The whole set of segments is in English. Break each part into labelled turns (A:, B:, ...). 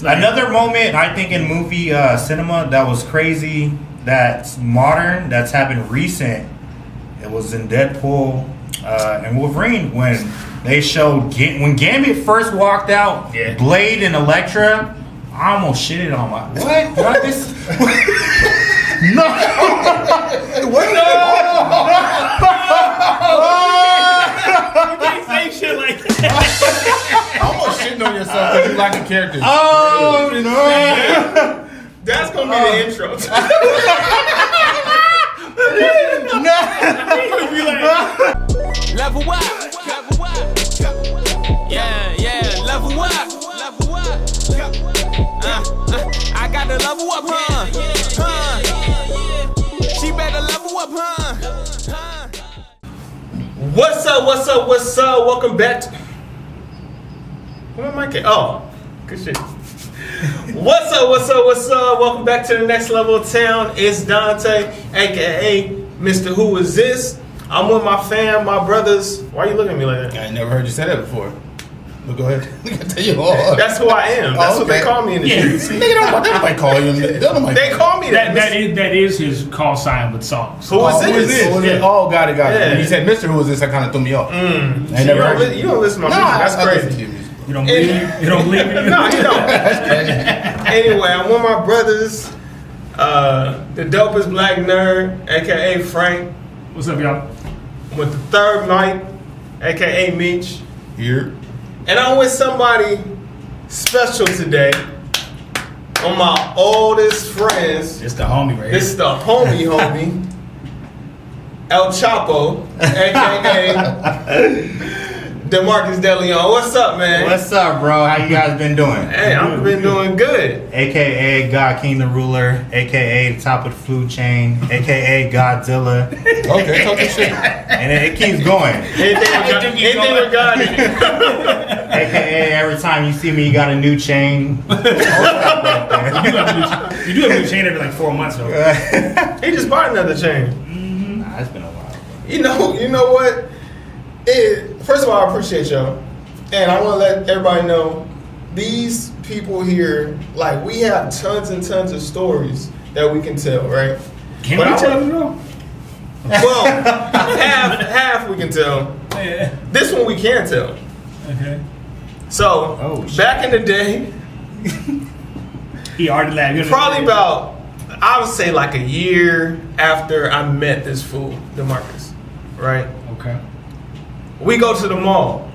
A: Another moment I think in movie cinema that was crazy, that's modern, that's happened recent. It was in Deadpool and Wolverine when they showed when Gambit first walked out. Yeah. Blade and Elektra. I almost shitted on my what? What this? No. What? No.
B: You can't say shit like that.
C: Almost shitting on yourself because you like the characters.
A: Oh no.
B: That's gonna be the intro.
A: No.
D: Level up. Yeah, level up. I gotta level up, huh? She better level up, huh?
B: What's up? Welcome back to... Who am I kidding? Oh, good shit. What's up? Welcome back to the NextLvLTown. It's Donte, aka Mr. Who Is This? I'm with my fam, my brothers. Why are you looking at me like that?
C: I ain't never heard you say that before. But go ahead. I can tell you all.
B: That's who I am. That's what they call me in the streets.
C: Nigga, nobody call you.
B: They call me that.
E: That is his call sign with songs.
B: Who is this?
C: Yeah. Oh, got it.
B: Yeah.
C: When he said Mr. Who Is This, that kind of threw me off.
B: You don't listen to my music. That's crazy.
E: You don't believe me? You don't believe me?
B: No, you don't. Anyway, I'm with my brothers. The dopest black nerd, aka Frank.
E: What's up, y'all?
B: With the third mic, aka Meech.
C: Here.
B: And I'm with somebody special today. One of my oldest friends.
E: It's the homie right
B: This is the homie. El Chapo, aka Demarkcus De Leon. What's up, man?
A: What's up, bro? How you guys been doing?
B: Hey, I've been doing good.
A: AKA God King the Ruler, AKA the top of the food chain, AKA Godzilla.
C: Okay, talk your shit.
A: And it keeps going.
B: Anything with God in it.
A: AKA every time you see me, you got a new chain.
E: You do have a new chain every like 4 months, though.
B: He just bought another chain.
A: Nah, it's been a while.
B: You know what? First of all, I appreciate y'all. And I want to let everybody know, these people here, like, we have tons and tons of stories that we can tell, right?
E: Can we tell them, though?
B: Well, half we can tell.
E: Yeah.
B: This one we can tell.
E: Okay.
B: So, back in the day,
E: He already laughed.
B: probably about, I would say like a year after I met this fool, Demarkcus, right?
E: Okay.
B: We go to the mall.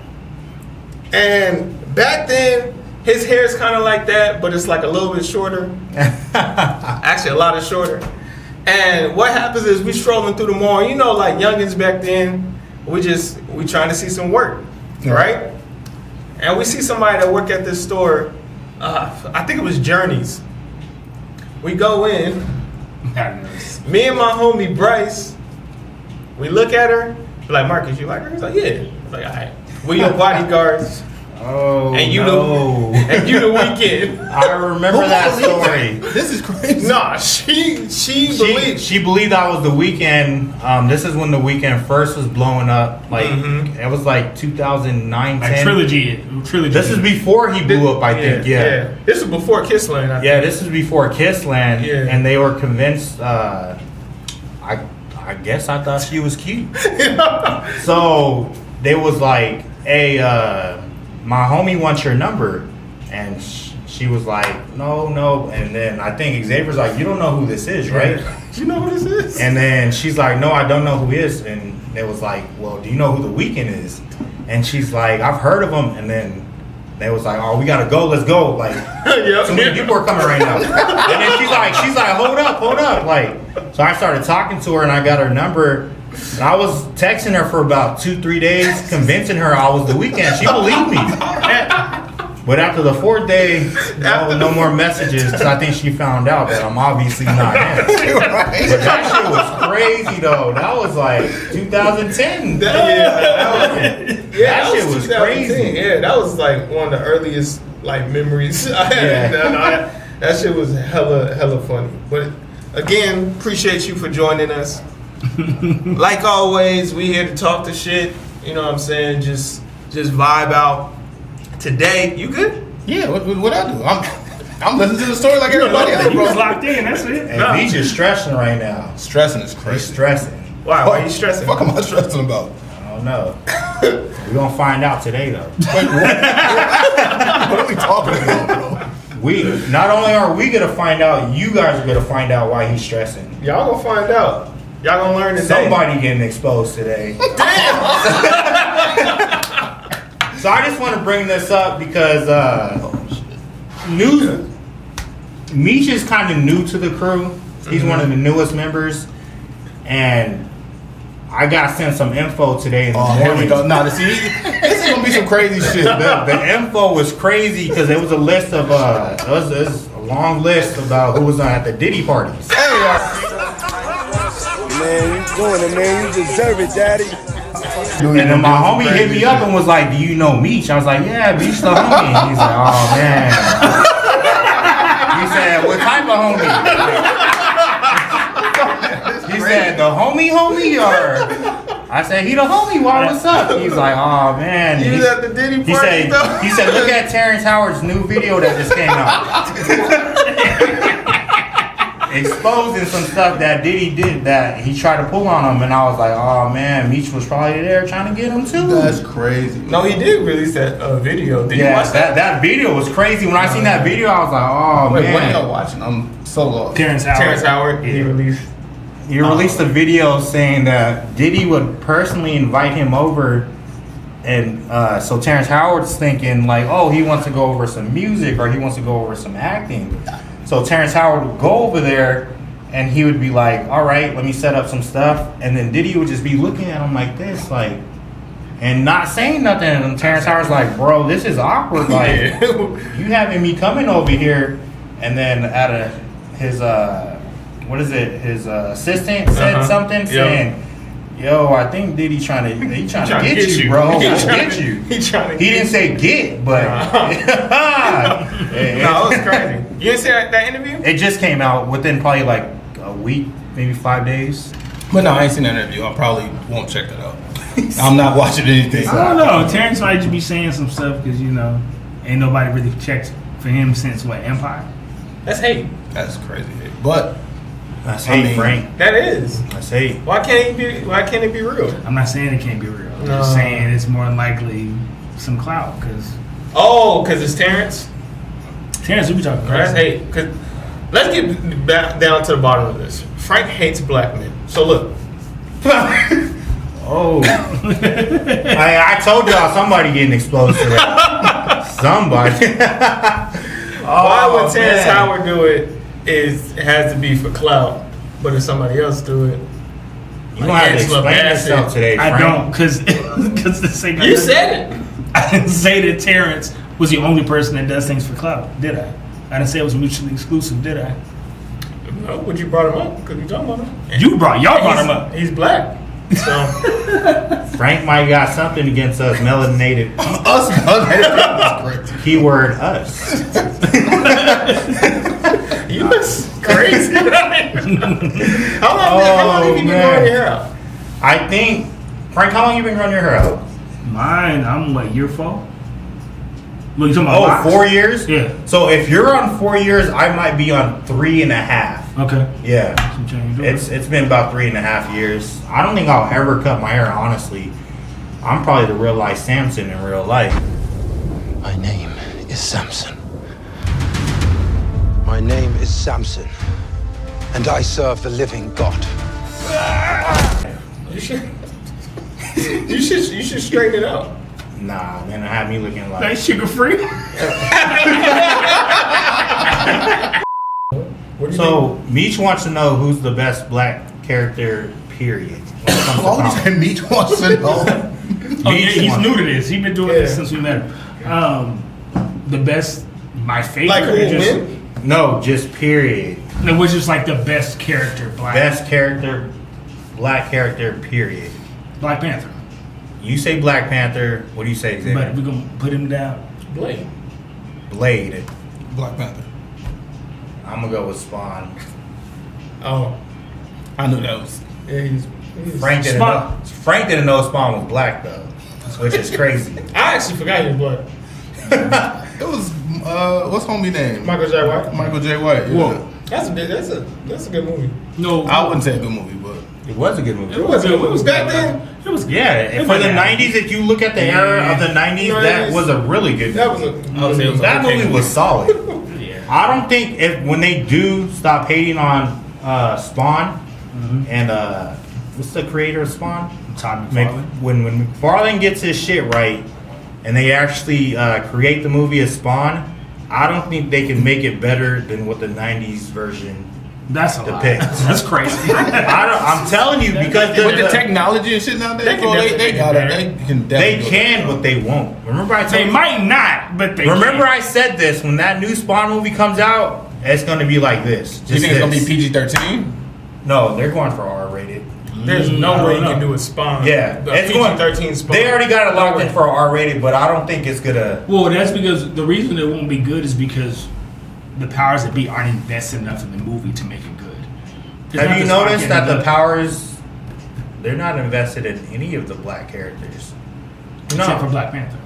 B: And back then, his hair is kind of like that, but it's like a little bit shorter. Actually, a lot shorter. And what happens is we strolling through the mall. You know, like youngins back then, we trying to see some work, right? And we see somebody that work at this store. I think it was Journeys. We go in. Me and my homie Bryce, we look at her. We're like, Marcus, you like her? He's like, yeah. I'm like, all right. We your bodyguards.
A: Oh,
B: and you
A: no.
B: the weekend.
A: I remember that story.
C: This is crazy.
B: Nah, she
A: believed I was the Weeknd. This is when the Weeknd first was blowing up. Like it was like 2009,
E: like
A: 10.
E: trilogy.
A: This is before he blew up. I think. Yeah.
B: This was before Kissland.
A: This is before Kissland. Yeah. And they were convinced. I guess I thought she was cute. So they was like, hey, my homie wants your number. And she was like, no. And then I think Xavier's like, you don't know who this is, right?
B: You know who this is?
A: And then she's like, no, I don't know who he is. And it was like, well, do you know who the Weeknd is? And she's like, I've heard of him. And then they was like, oh, we gotta go, let's go. Like, too many people are coming right now. And then she's like, hold up. Like, so I started talking to her and I got her number. And I was texting her for about 2-3 days, convincing her I was the Weeknd. She believed me. But after the 4th day, no more messages because I think she found out that I'm obviously not him. Right. But that shit was crazy though. That was like 2010. That shit was crazy.
B: Yeah, that was like one of the earliest like memories I had. Yeah. That shit was hella funny. But again, appreciate you for joining us. Like always, we here to talk the shit. You know what I'm saying? Just vibe out. Today, you good?
C: Yeah, what I do? I'm listening to the story like everybody else,
E: He was
C: bro.
E: locked in. That's it.
A: And Meech is stressing right now.
C: Stressing is
A: He's
C: crazy.
A: stressing.
B: Why? Why are you stressing?
C: What the fuck am I stressing about?
A: I don't know. We're gonna find out today, though.
C: Wait, what are we talking about, bro?
A: Not only are we gonna find out, you guys are gonna find out why he's stressing.
B: Y'all gonna find out. Y'all gonna learn today.
A: Somebody getting exposed today. So I just want to bring this up because Meech is kind of new to the crew. He's one of the newest members, and I got sent some info today in the
C: Here we
A: morning.
C: go. Nah, see, this is gonna be some crazy shit.
A: The info was crazy because it was a list of it was a long list about who was at the Diddy parties.
F: Man, you doing it, man. You deserve it, daddy.
A: And then my homie hit me up and was like, "Do you know Meech?" I was like, "Yeah, Meech the homie." And he's like, "Oh man." He said, "What type of homie?" He said, "The homie or?" I said, "He the homie. Why? What's up?" He's like, "Oh man."
B: You was at the Diddy party, though?
A: He said, "Look at Terrence Howard's new video that just came out." Exposing some stuff that Diddy did that he tried to pull on him, and I was like, "Oh man, Meech was probably there trying to get him too."
C: That's crazy.
B: No, he did release that video. Did you
A: Yeah,
B: watch that?
A: that video was crazy. When I seen that video, I was like, "Oh
C: Wait, what are y'all
A: man!"
C: watching? I'm so lost.
E: Terrence Howard.
B: Terrence Howard. He released.
A: He released a video saying that Diddy would personally invite him over, and so Terrence Howard's thinking like, "Oh, he wants to go over some music or he wants to go over some acting." So Terrence Howard would go over there, and he would be like, "All right, let me set up some stuff," and then Diddy would just be looking at him like this, like, and not saying nothing. And Terrence Howard's like, "Bro, this is awkward. Like, you having me coming over here," and then his his assistant said something saying, "Yo, I think Diddy trying to get you, bro.
B: He
A: didn't say get, but
B: No, it was crazy. You didn't see that interview?
A: it just came out within probably like a week, maybe 5 days.
C: But no, I ain't seen that interview. I probably won't check that out. I'm not watching anything.
E: I don't know. Terrence might just be saying some stuff because, you know, ain't nobody really checked for him since, what, Empire?
B: That's hate.
C: That's crazy. But
A: That's
C: I
A: hate,
C: mean-
A: Frank.
B: That is.
A: That's hate.
B: Why can't it be real?
E: I'm not saying it can't be real. I'm just
B: No.
E: saying it's more than likely some clout because
B: Oh, because it's Terrence?
E: Terrence, we be talking
B: That's
E: crazy.
B: hate. 'Cause let's get back down to the bottom of this. Frank hates black men. So look.
A: Oh, I told y'all somebody getting exposed today. Somebody.
B: Why would Terrence Howard do it has to be for clout, but if somebody else do it,
A: You don't have to explain yourself today, Frank.
E: I don't because the same.
B: you said it.
E: I didn't say that Terrence was the only person that does things for clout, did I? I didn't say it was mutually exclusive, did I?
B: No, but you brought him up because you talking about him.
E: Y'all brought him up.
B: He's black. So
A: Frank might got something against us melanated.
C: us, that's great.
A: Keyword us.
B: you was crazy. How long have you been growing your hair out?
A: I think, Frank, how long you been growing your hair out?
E: Mine, I'm what, year 4? What, you talking about locks?
A: 4 years?
E: Yeah.
A: So if you're on 4 years, I might be on 3.5.
E: Okay.
A: Yeah.
E: Some change.
A: It's been about 3.5 years. I don't think I'll ever cut my hair, honestly. I'm probably the real life Samson in real life.
F: My name is Samson. My name is Samson. And I serve the living God.
B: You should straighten it out.
A: Nah, man, I have me looking like.
E: That's sugar free.
A: So, Meech wants to know who's the best black character, period. When it comes to
C: Why would you
A: comics.
C: say Meech wants to know?
E: Oh yeah, he's
A: one.
E: new to this. He's been doing this since we met him. The best, my favorite,
B: Like who
E: or just,
B: win?
A: No, just period.
E: no, which is like the best character,
A: Best character, black character, period.
E: Black Panther.
A: You say Black Panther. What do you say, Xavier?
E: But we're gonna put him down.
B: Blade.
A: Blade.
C: Black Panther.
A: I'm gonna go with Spawn.
B: Oh,
C: I knew that was.
B: yeah, he's
A: Frank didn't
E: Spawn.
A: know. Frank didn't know Spawn was black though, which is crazy.
B: I actually forgot he was black.
C: It was what's homie name?
B: Michael J. White.
C: Michael J. White. Yeah.
E: Whoa.
B: That's a good movie.
E: No,
C: I wouldn't say a good movie, but
A: It was a good movie.
B: It was back then.
E: It was
A: Yeah, for the 90s, if you look at the era of the 90s, that was a really good movie. That movie was solid.
E: Yeah.
A: I don't think when they do stop hating on Spawn and what's the creator of Spawn?
E: Todd McFarlane.
A: When McFarlane gets his shit right and they actually create the movie as Spawn, I don't think they can make it better than what the 90s version
E: That's a lot.
A: depicts.
E: That's crazy.
A: I'm telling you, because
C: with the technology and shit nowadays, they got it. They can definitely
A: but they won't. Remember I told
E: They
A: you?
E: might not, but they
A: Remember
E: can.
A: I said this, when that new Spawn movie comes out, it's going to be like this.
C: You think it's gonna be PG-13?
A: No, they're going for R-rated.
B: There's no way you can do a Spawn.
A: Yeah,
B: it's PG-13 Spawn.
A: They already got it locked in for R-rated, but I don't think it's gonna.
E: Well, that's because the reason it won't be good is because the powers that be aren't invested enough in the movie to make it good. It's not
A: Have you
E: just not
A: noticed
E: getting
A: that the
E: good.
A: powers, they're not invested in any of the black characters?
E: Except for Black Panther.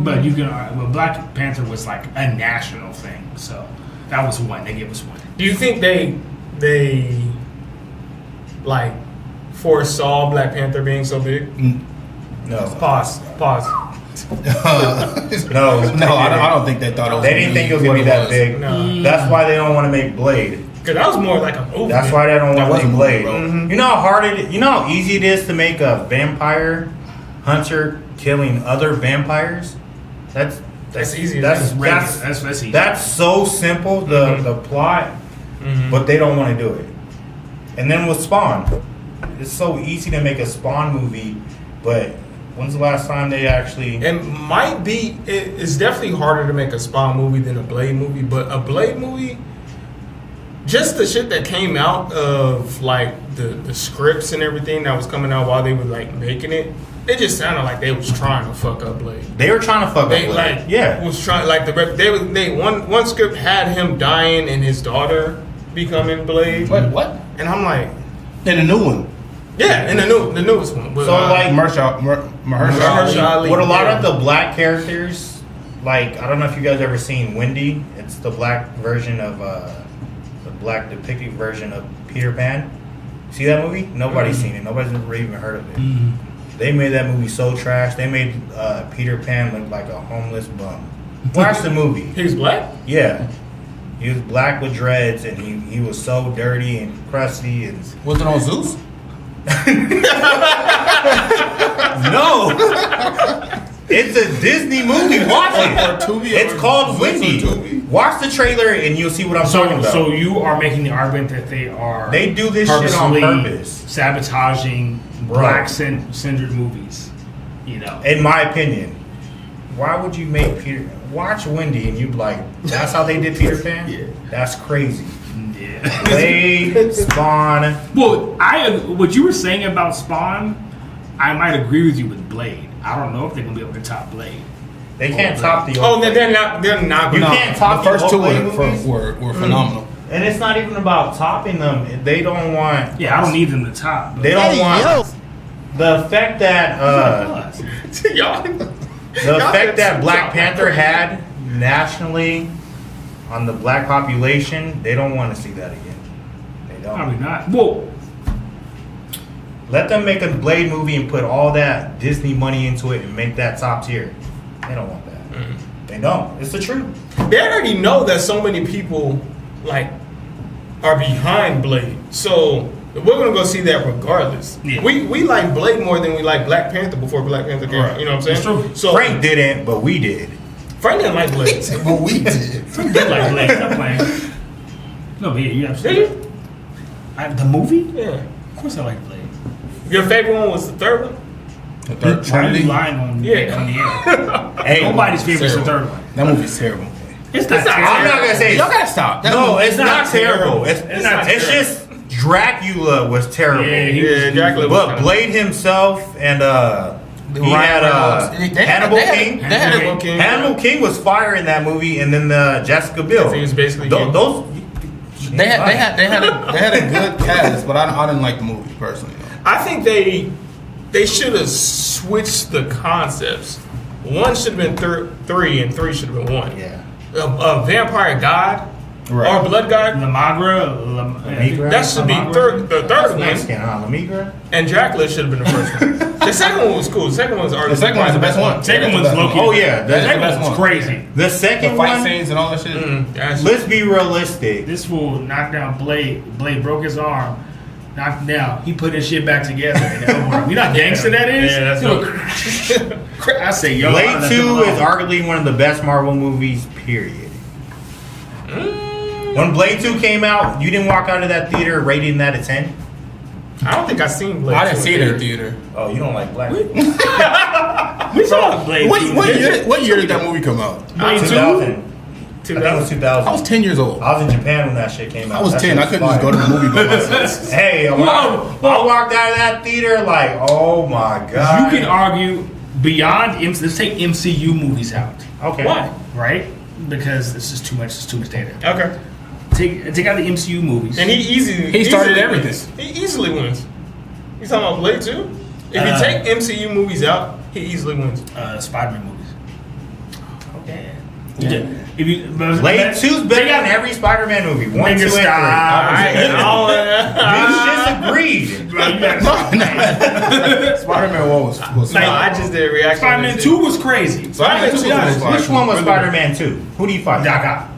E: But you can. Well, Black Panther was like a national thing, so that was one. They gave us one.
B: Do you think they like foresaw Black Panther being so big?
A: No.
B: Pause.
A: No,
C: I don't think they thought it was.
A: They didn't think it was gonna be that big.
B: No.
A: That's why they don't want to make Blade.
B: Because that was more like a movie.
A: That's why they don't
C: That
A: want to
C: was a
A: make
C: movie,
A: Blade.
C: bro.
A: You know how hard it is? You know how easy it is to make a vampire hunter killing other vampires? That's
B: easy.
A: That's
E: easy.
A: That's so simple, the plot, but they don't want to do it. And then with Spawn, it's so easy to make a Spawn movie, but when's the last time they actually?
B: It's definitely harder to make a Spawn movie than a Blade movie, but a Blade movie, just the shit that came out of like the scripts and everything that was coming out while they were like making it, it just sounded like they was trying to fuck up Blade.
A: They were trying to fuck up Blade.
B: Like,
A: yeah,
B: was trying like one script had him dying and his daughter becoming Blade.
C: Wait, what?
B: And I'm like,
C: In the new one.
B: yeah, and the newest one. But,
A: So, like,
B: Mahershala Ali,
A: with a lot
B: yeah.
A: of the black characters, like I don't know if you guys ever seen Wendy. It's the black version of the black depicted version of Peter Pan. See that movie? Nobody's seen it. Nobody's ever even heard of it. They made that movie so trash. They made Peter Pan look like a homeless bum. Watch the movie.
B: He was black?
A: Yeah, he was black with dreads, and he was so dirty and crusty and.
C: Was it on Zeus?
A: No, it's a Disney movie. Watch it. It's called Wendy. Watch the trailer and you'll see what I'm talking about.
E: So you are making the argument that they
A: do this shit on
E: purposely
A: purpose,
E: sabotaging black-centered movies. You know,
A: in my opinion. Why would you make Peter? Watch Wendy and you'd be like, that's how they did Peter Pan?
E: Yeah.
A: That's crazy.
E: yeah.
A: Blade, Spawn.
E: Well, what you were saying about Spawn, I might agree with you with Blade. I don't know if they're gonna be able to top Blade.
A: They can't top the.
B: Oh, they're not. They're not.
A: You
B: gonna-
A: can't top
C: The first two
A: Blade movies.
C: were phenomenal.
A: And it's not even about topping them. They don't want.
E: Yeah, I don't need them to top.
A: They don't want. The fact that
B: Y'all.
A: the fact that Black Panther had nationally on the black population, they don't want to see that again. They don't.
E: Probably not. Well,
A: Let them make a Blade movie and put all that Disney money into it and make that top tier. They don't want that. They don't. It's the truth.
B: They already know that so many people like are behind Blade, so we're gonna go see that regardless.
E: Yeah.
B: We like Blade more than we like Black Panther before Black Panther came.
A: Right.
B: You know what I'm saying?
E: It's true.
B: So
A: Frank didn't, but we did.
B: Frank didn't like Blade.
C: But we did.
E: you like Blade. Stop playing. No, but yeah, you
B: Did
E: absolutely.
B: you?
E: The movie?
B: Yeah.
E: Of course, I like Blade.
B: Your favorite one was the third one.
C: The third
E: Why are
C: Trinity.
E: you lying on
B: Yeah.
E: on the air?
A: Hey,
E: Nobody's favorite is the third one.
C: That movie's terrible.
E: It's not.
A: I'm not gonna say.
C: Y'all gotta stop.
A: No, it's
E: not
A: not terrible. It's
E: not
A: it's
E: terrible.
A: just Dracula was terrible.
E: Yeah,
B: Yeah, Dracula was
A: But
B: kinda-
A: Blade himself and he
C: Ryan
A: had
C: Reynolds.
A: Hannibal King.
B: Hannibal King.
A: Hannibal King was fire in that movie, and then Jessica Biel.
B: He was basically
A: Those.
C: They had a good cast, but I didn't like the movie personally.
B: I think they should have switched the concepts. 1 should have been 3 and 3 should have been 1.
A: Yeah.
B: A vampire god
C: Right.
B: or blood god.
A: Lamigra?
B: That should be the third
A: That's
B: one.
A: Mexican, huh? Lamigra?
B: And Dracula should have been the first one. The second one was cool. The second one was
C: The second one's the best one.
E: Second one's low-key.
A: Oh, yeah.
E: The second
C: best
E: one's
C: one.
E: crazy.
A: The second
C: The fight
A: one,
C: scenes and all that shit.
A: let's be realistic.
E: This fool knocked down Blade. Blade broke his arm. Knocked him down. He put his shit back together. You know how gangster that is?
B: Yeah, that's
E: what I say, yo.
A: Blade 2 is arguably one of the best Marvel movies, period. When Blade 2 came out, you didn't walk out of that theater rating that a 10?
B: I don't think I seen Blade.
C: I didn't
B: 2
C: see it in the theater.
A: Oh, you don't like black people?
E: We saw Blade.
C: What year did that movie come out?
E: Blade 2?
A: 2000. I think it was 2000.
C: I was 10 years old.
A: I was in Japan when that shit came out.
C: I was
A: That
C: 10.
A: shit
C: I couldn't just go to the movie by myself.
A: Hey, I walked out of that theater like, oh my god.
E: You can argue beyond. Let's take MCU movies out.
A: Okay.
B: Why?
E: Right? Because it's just too much. It's too much data.
B: Okay.
E: Take out the MCU movies.
B: And
C: He started
B: easily
C: everything.
B: wins. He easily wins. You talking about Blade 2? If you take MCU movies out, he easily wins.
E: Spider-Man movies.
A: Okay.
E: If you
A: Blade 2's better than every Spider-Man movie. 1, 2, and 3. You disagreed.
C: Spider-Man 1 was
B: No, I just did a reaction.
E: Spider-Man 2 was crazy.
C: Spider-Man 2 was fire.
A: Which one was Spider-Man 2? Who do you fight?
E: Doc Ock.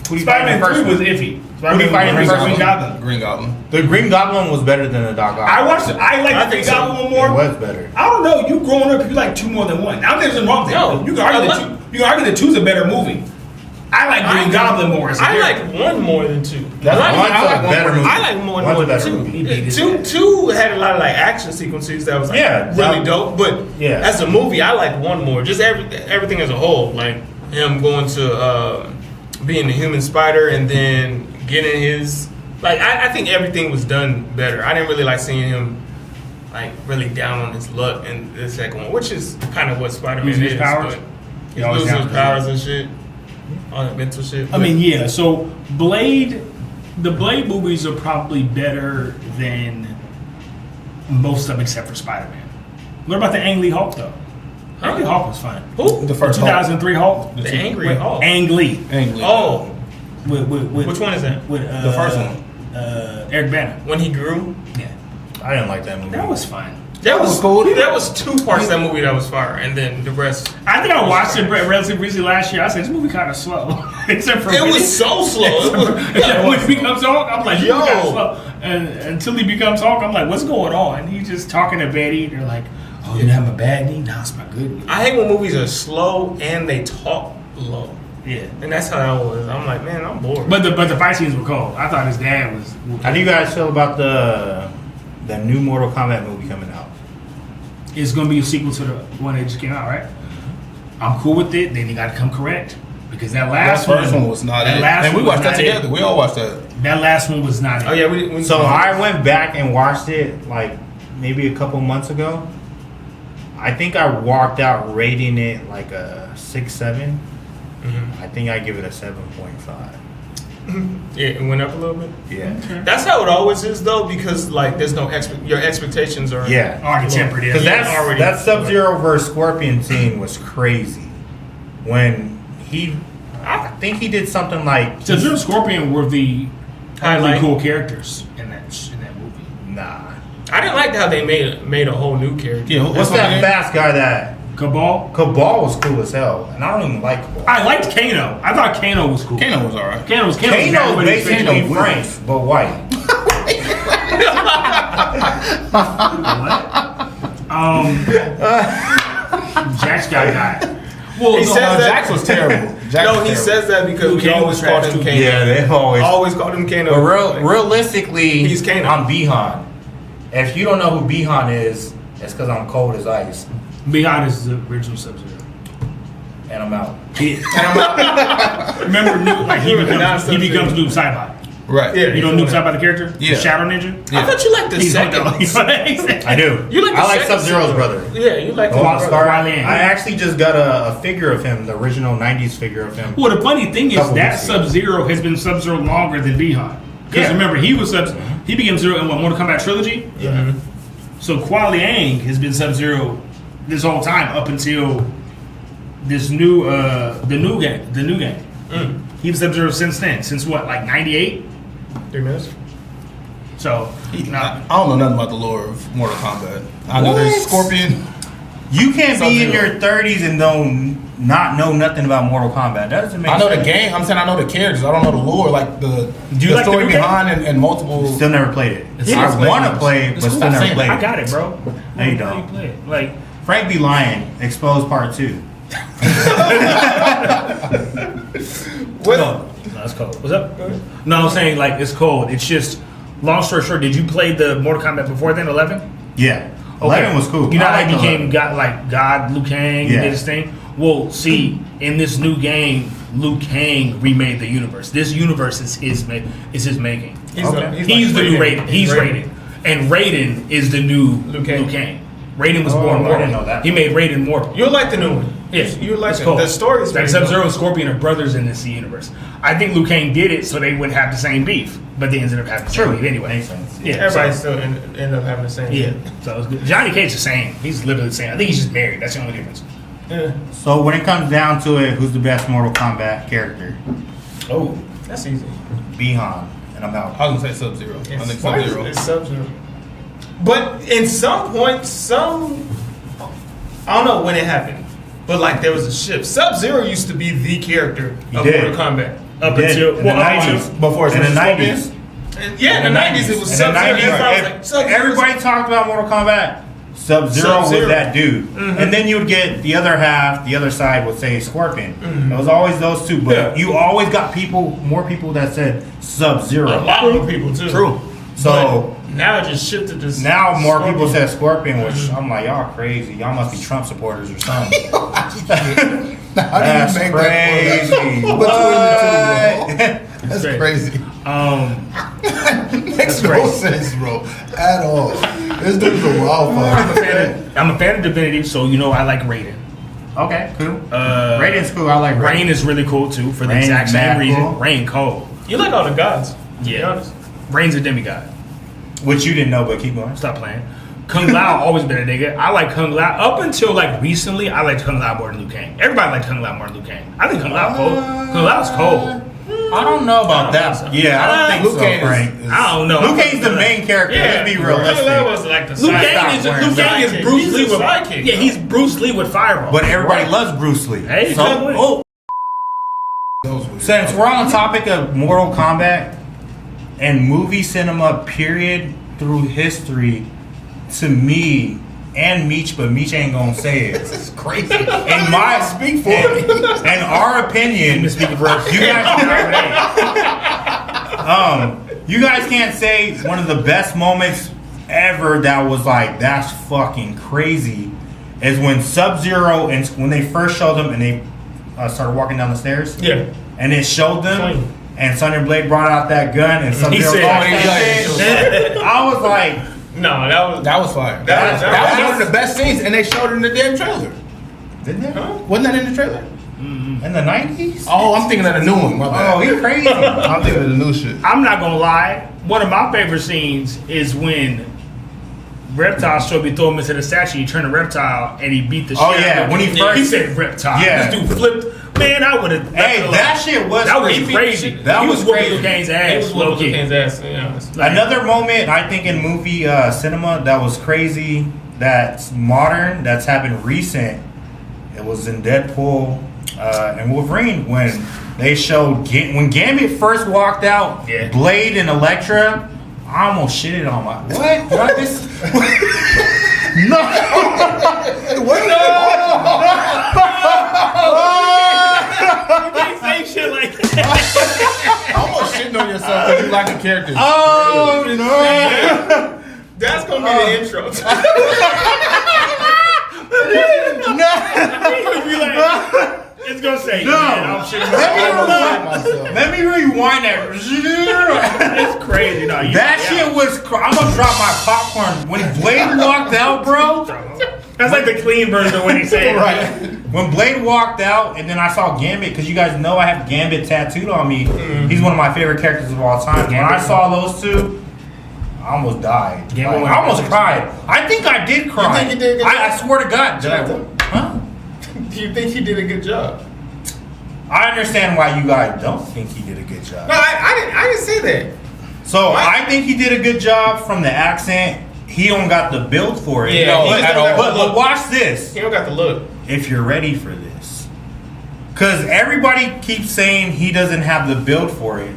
A: Who do you fight in the
E: Spider-Man
A: first
E: 3
A: one?
E: was iffy.
A: Who do you fight in the first
E: Green
A: one?
E: Goblin.
C: Green Goblin.
A: The Green Goblin was better than the Doc Ock.
E: I watched it. I like the Green
B: think so.
E: Goblin one
A: It
E: more.
A: was better.
E: I don't know. You growing up, you like 2 more than 1. I don't think there's nothing wrong with
B: No,
E: that. You can argue
B: I
E: that 2. You can argue that 2's a better movie. I like Green Goblin more. As a
B: I
E: character.
B: like 1 more than 2.
A: One's a better movie.
B: I like more
A: One's a
B: than
A: better
B: 2.
A: movie.
E: He beat his
B: 2
E: ass.
B: 2 had a lot of like action sequences that was like really dope. But
A: Yeah.
B: as a movie, I like 1 more. Just everything as a whole, like him going to being the human spider and then getting his I think everything was done better. I didn't really like seeing him like really down on his luck in the second one, which is kind of what Spider-Man
E: Losing
B: is.
E: his powers?
B: But
E: He
B: he's
E: always
B: losing
E: down
B: his
E: for
B: powers and shit, all that mental shit.
E: I mean, yeah. So the Blade movies are probably better than most of them except for Spider-Man. What about the Ang Lee Hulk though? Ang Lee Hulk was fun.
B: Who?
C: The first
E: 2003 Hulk.
B: The Angry Hulk.
E: Ang Lee.
B: Oh,
E: With
B: which one is that?
E: With
C: The first one.
E: Eric Bana.
B: When he grew.
E: Yeah,
A: I didn't like that movie.
E: that was fun.
B: That was
C: cool.
B: There was 2 parts of that movie that was fire, and then the rest.
E: I think I watched it relatively recently last year. I said this movie kind of slow, except for
B: It was so slow.
E: when he becomes Hulk, I'm like,
B: Yo.
E: kind of slow. And until he becomes Hulk, I'm like, what's going on? He's just talking to Betty. They're like, oh, you have a bad knee? Nah, it's my good knee.
B: I hate when movies are slow and they talk low,
E: Yeah.
B: and that's how that was. I'm like, man, I'm bored.
E: But the fight scenes were cool. I thought his dad was.
A: How do you guys feel about the new Mortal Kombat movie coming out?
E: It's going to be a sequel to the one that just came out, right? I'm cool with it. Then you got to come correct because that last
C: That first one was not it. And we watched that together. We all watched that.
E: That last one was not it.
B: Oh yeah, we
A: So I went back and watched it like maybe a couple months ago. I think I walked out rating it like a 6-7. I think I give it a 7.5.
B: Yeah, it went up a little bit.
A: Yeah.
B: That's how it always is though, because like there's no your expectations are
E: Already tempered.
A: Because
E: Yeah.
A: that Sub-Zero versus Scorpion scene was crazy. When I think he did something like
E: Sub-Zero and Scorpion were the
B: Highlight.
E: really cool characters in that movie.
A: nah.
B: I didn't like how they made a whole new character.
C: Yeah,
A: What's that fast guy that
E: Cabal.
A: Cabal was cool as hell, and I don't even like Cabal.
E: I liked Kano. I thought Kano was cool.
C: Kano was alright.
E: Kano's
A: Kano's basically
C: Kano
A: Frank, but white.
E: Jax got.
C: Well,
B: He says that-
C: Jax was terrible. Jax
B: No,
C: was
B: he
C: terrible.
B: says that because we
E: Kano
B: always
E: was
B: called
E: trash
B: him
E: too.
B: Kano.
A: Yeah, they've always
B: Called him Kano.
A: But realistically,
B: He's Kano.
A: I'm Bihan. If you don't know who Bihan is, it's because I'm cold as ice,
E: Be honest, the original Sub-Zero.
A: and I'm out.
E: Remember, he becomes Noob Saibot.
C: Right.
B: Yeah.
E: You know Noob Saibot the character?
C: Yeah.
E: The Shadow Ninja?
B: I thought you liked the
E: He's like
B: second.
A: I do.
B: You like the
A: I like
B: second
A: Sub-Zero's
B: Sub-Zero.
A: brother.
B: Yeah, you like the
A: Scar.
B: brother.
E: Riley Ann.
A: I actually just got a figure of him, the original '90s figure of him.
E: Well, the funny thing is
A: Couple
E: that
A: weeks ago.
E: Sub-Zero has been Sub-Zero longer than Bihan. Because
A: Yeah.
E: remember, he became Zero in what, Mortal Kombat Trilogy?
A: Yeah.
E: So Kuali Ang has been Sub-Zero this whole time up until this new the new game. He was Sub-Zero since then. Since what, like 98?
B: 3 minutes.
E: So
C: I don't know nothing about the lore of Mortal Kombat. I know there's Scorpion.
A: You can't be in
C: Sub-Zero.
A: your 30s and not know nothing about Mortal Kombat. That doesn't make
C: I know
A: sense.
C: the game. I'm saying I know the characters. I don't know the lore, like the
E: you like the
C: story
E: new game?
C: behind and multiple.
A: Still never played it.
C: Yeah,
A: I want to play,
C: it's
A: but
C: cool.
A: still
C: I'm
A: never
C: saying,
A: played
E: I
A: it.
E: got it, bro.
A: No, you
E: How
A: don't.
E: play it? Like,
A: Frank be lying. Exposed Part 2.
E: no, it's cold. What's up? No, I'm saying like it's cold. It's just long story short. Did you play the Mortal Kombat before then? 11.
A: Yeah. 11 was cool.
E: You know
A: I
E: how
A: liked
E: he became
A: 11.
E: God Liu Kang
A: Yeah.
E: and did his thing? Well, see, in this new game, Liu Kang remade the universe. This universe is his making.
B: He's
E: He's
B: like
E: the new Raiden. He's
B: Raiden.
E: Raiden. And Raiden is the new
B: Liu Kang.
E: Liu Kang. Raiden was
A: Oh,
E: born
A: I
E: mortal.
A: didn't know that.
E: He made Raiden mortal.
B: You'll like the new one.
E: Yeah,
B: You like
E: it's
B: it.
E: cool.
B: The story is
E: like
B: very
E: Sub-Zero
B: good.
E: and Scorpion are brothers in this universe. I think Liu Kang did it so they wouldn't have the same beef, but they ended up having the same beef anyway.
A: Makes sense.
E: Yeah,
B: Everybody
E: so,
B: still end up having the same.
E: yeah. So it was good. Johnny Cage's the same. He's literally the same. I think he's just married. That's the only difference.
B: Yeah.
A: So when it comes down to it, who's the best Mortal Kombat character?
E: Oh,
B: That's easy.
A: Bihan. And I'm out.
C: I was gonna say Sub-Zero. I think
B: Why is
C: Sub-Zero.
B: it Sub-Zero? But in some points, I don't know when it happened, but like there was a shift. Sub-Zero used to be the character of
A: did.
B: Mortal Kombat.
E: up
A: Did.
E: until
A: In the 90s.
C: Before
A: In the
C: Scorpion?
A: 90s.
B: And yeah, in the 90s it was
A: In the
B: Sub-Zero.
A: 90s,
B: That's why I was
A: if
B: like, Sub-Zero's-
A: everybody talked about Mortal Kombat. Sub-Zero was
B: Sub-Zero.
A: that dude. And then you would get the other half, the other side would say Scorpion. It was always those two. But
B: Yeah.
A: you always got more people that said Sub-Zero.
B: a lot more people too.
C: True.
A: So
B: But now it just shifted to
A: now more people
B: Scorpion.
A: say Scorpion, which I'm like, y'all crazy. Y'all must be Trump supporters or something. That's
C: make
A: crazy.
C: that
A: What?
C: That's
E: Great.
C: crazy. Makes no
E: crazy.
C: sense, bro. At all. This dude's a wildfire.
E: I'm a fan of Divinity, so you know I like Raiden.
A: Okay, cool. Raiden's cool. I like
E: Rain
A: Raiden.
E: is really cool too for the
A: Rain
E: exact
A: is
E: same
A: mad
E: reason.
A: cool.
E: Rain cold.
B: You like all the gods. To be
E: Yeah.
B: honest.
E: Rain's a demigod.
A: Which you didn't know, but keep going.
E: Stop playing. Kung Lao always been a nigga. I like Kung Lao up until like recently. I liked Kung Lao more than Liu Kang. Everybody liked Kung Lao more than Liu Kang. I think Kung Lao cold. Kung Lao's cold.
A: I don't know about that. Yeah, I don't think
C: Liu
A: so,
C: Kang
A: Frank.
E: I don't know.
A: Liu Kang's the main character.
B: Yeah,
A: Let's be
B: Kung Lao
A: realistic.
B: was like the
E: Liu
B: side-
E: Kang is
A: Stop
E: Liu Kang is
B: wearing
E: Bruce
B: He's
E: Lee
B: a
E: with
B: sidekick,
E: yeah.
B: though.
E: He's Bruce Lee with Fireball.
A: But everybody loves Bruce Lee.
E: Hey,
A: so,
E: good point.
A: since we're on the topic of Mortal Kombat and movie cinema, period, through history, to me and Meech, but Meech ain't gonna say it.
C: It's crazy.
A: In my
C: Speak for me.
A: in our opinion,
E: speaking for us.
A: you guys can't say one of the best moments ever that was like that's fucking crazy is when Sub-Zero and when they first showed them and they started walking down the stairs.
B: Yeah.
A: And it showed them,
B: Clean.
A: and Sonya Blade brought out that gun, and Sub-Zero
E: said-
A: lost
C: he
A: that
C: was
A: shit. I was like,
B: No, that was
C: That was fire.
B: That
C: That
B: was-
C: was one of the best scenes, and they showed it in the damn trailer.
A: didn't it?
C: Wasn't that in the trailer?
A: In the 90s?
C: Oh, I'm thinking of the new one. My bad.
A: Oh, he crazy.
C: I'm thinking of the new shit.
E: I'm not gonna lie. One of my favorite scenes is when Reptile showed me throw him into the statue. He turned a reptile and he beat the shit.
A: Oh,
E: out
A: yeah,
E: of him.
A: when he first-
E: he said reptile.
A: Yeah.
E: This dude flipped. Man, I would have.
A: Hey, that shit was
E: that was
A: crazy.
E: crazy.
A: That
E: he
A: was
E: was whooping
A: crazy.
E: Liu Kang's
B: It
E: ass.
B: was
E: Low
B: Liu
E: key.
B: Kang's ass, to be honest.
A: Another moment I think in movie cinema that was crazy, that's modern, that's happened recent. It was in Deadpool and Wolverine when they showed when Gambit first walked out.
E: Yeah.
A: Blade and Elektra. I almost shitted on my what? Did I just? No.
E: You can't say shit like that.
C: Almost shitting on yourself because you like the characters.
A: Oh no.
B: That's gonna be the intro.
E: Be like, it's gonna say,
A: No.
E: man, I'm shitting myself.
A: Let me rewind that.
E: It's crazy. No, you,
A: That shit was. I'm gonna drop my popcorn when Blade walked out, bro.
E: That's like the clean version of when he said
A: Right. When Blade walked out, and then I saw Gambit, because you guys know I have Gambit tattooed on me. He's one of my favorite characters of all time. When I saw those two, I almost died.
E: Game
A: Like,
E: Boy
A: I almost
E: Advance.
A: cried. I think I did cry.
B: You think you did a good
A: I
B: job?
A: swear to God. Did I? Huh?
B: Do you think he did a good job?
A: I understand why you guys don't think he did a good job.
B: No, I didn't say that.
A: So
B: What?
A: I think he did a good job from the accent. He don't got the build for it.
B: Yeah, he
A: but,
B: just don't got the
A: but
B: look.
A: watch this.
B: He don't got the look.
A: If you're ready for this. Because everybody keeps saying he doesn't have the build for it.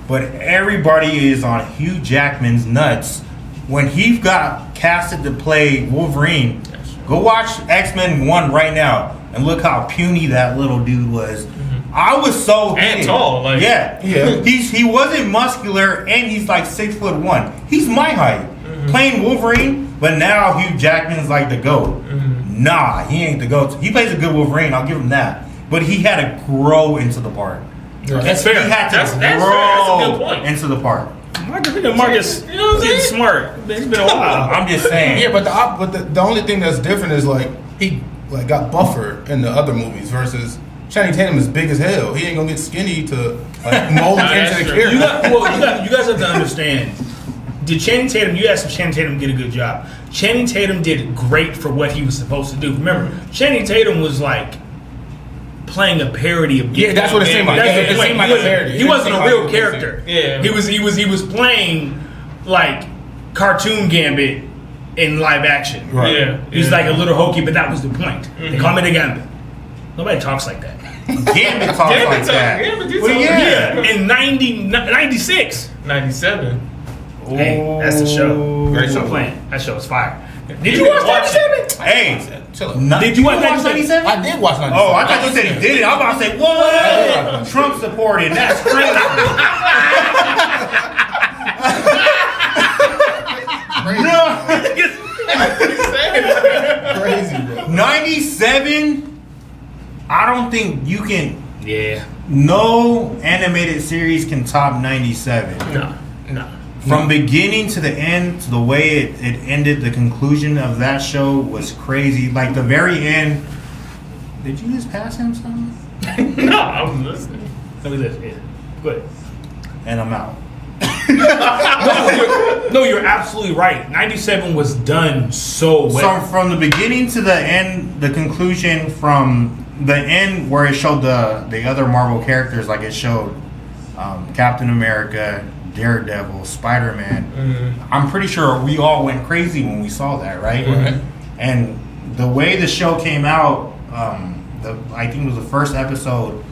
A: But everybody is on Hugh Jackman's nuts when he got casted to play Wolverine. Go watch X-Men 1 right now and look how puny that little dude was. I was so
B: And
A: hated.
B: tall, like-
A: yeah. He wasn't muscular and he's like 6'1". He's my height. Playing Wolverine, but now Hugh Jackman's like the GOAT. Nah, he ain't the GOAT. He plays a good Wolverine, I'll give him that. But he had to grow into the part.
E: That's fair.
A: He had to
B: That's
A: grow
B: fair. That's a good point.
A: into the part.
E: Marcus,
B: You know what I'm
E: getting
B: saying?
E: smart. It's been a while.
A: I'm just saying.
C: Yeah, but the only thing that's different is like he like got buffer in the other movies versus Channing Tatum is big as hell. He ain't gonna get skinny to like mold
B: Nah,
C: into
B: that's
C: the
B: true.
C: character.
E: You guys have to understand. Did Channing Tatum? You asked if Channing Tatum did a good job. Channing Tatum did great for what he was supposed to do. Remember, Channing Tatum was like playing a parody of.
C: Yeah, that's what it seemed like.
E: That's
C: Yeah,
E: the
C: it
E: point.
C: seemed like
E: He
C: a
E: wasn't-
C: parody.
E: He
C: It
E: wasn't a
C: seemed
E: real
C: like
E: character.
B: Yeah.
E: He was playing like cartoon Gambit in live action.
C: Right.
B: Yeah.
E: He's like a little hokey, but that was the point. They call me the Gambit. Nobody talks like that.
A: Gambit talks
B: Gambit
A: like
B: talk-
A: that.
B: Gambit do
A: Well,
B: talk
A: yeah.
B: like
E: In 96.
B: 97.
E: Hey, that's the show.
C: Great
E: Stop
C: show.
E: playing. That show is fire. Did you watch 97?
A: Hey,
C: Chill out.
E: Did you watch 97?
C: I did watch 97.
A: Oh, I thought you said he did it. I was about to say, what? Trump supported. That's crazy. No.
C: Crazy, bro.
A: 97? I don't think you can.
E: Yeah.
A: No animated series can top 97.
B: No.
A: From beginning to the end, to the way it ended, the conclusion of that show was crazy. Like the very end. Did you just pass him something?
B: No, I'm listening.
E: Let me listen. Yeah. Go ahead.
A: And I'm out.
E: No, you're absolutely right. 97 was done so well.
A: So from the beginning to the end, the conclusion from the end where it showed the other Marvel characters, like it showed Captain America, Daredevil, Spider-Man. I'm pretty sure we all went crazy when we saw that, right?
C: Right.
A: And the way the show came out, I think it was the first episode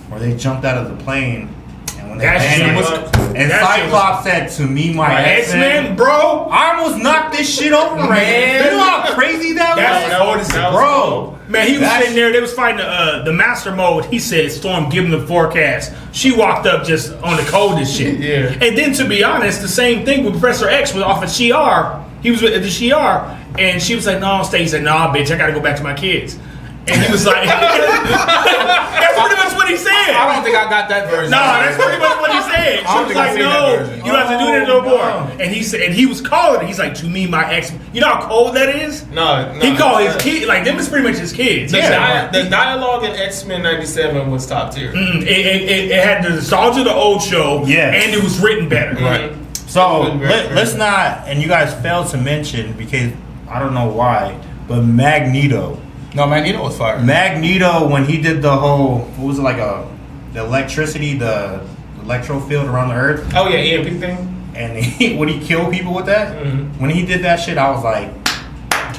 A: where they jumped out of the plane. And when they
E: That shit
A: landed,
E: was-
A: and
E: that shit
A: Cyclops said to me, my
E: X-Men, bro.
A: I almost knocked this shit over, man. You know how crazy that
E: That's
A: was?
E: the hardest,
B: that was
A: bro.
E: Man, he was
A: That's-
E: sitting there. They was fighting the master mode. He said, "Storm, give him the forecast." She walked up just on the coldest shit.
B: Yeah.
E: And then, to be honest, the same thing with Professor X was off of Shi'ar. He was with the Shi'ar, and she was like, "No, stay." He said, "Nah, bitch, I gotta go back to my kids." And he was like, "That's pretty much what he said."
C: I don't think I got that version.
E: Nah, that's pretty much what he said. She
C: I don't
E: was
C: think I've
E: like,
C: seen that
E: "No,
C: version.
E: you don't have to do that no more."
A: no.
E: And he said, and he was calling it. He's like, "To me, my ex." You know how cold that is.
B: No.
E: He called his kid like them is pretty much his kids.
B: The,
E: Yeah.
B: the dialogue in X-Men 97 was top tier.
E: It had the nostalgia of the old show,
A: Yes.
E: and it was written better.
B: Right.
A: So
B: Very
A: let's not, and you guys failed to mention because I don't know why, but Magneto.
C: No, Magneto was fire.
A: Magneto, when he did the whole, what was it, like the electricity, the electro field around the earth,
B: Oh yeah, EMP thing.
A: and would he kill people with that?
B: Mhm.
A: When he did that shit, I was like,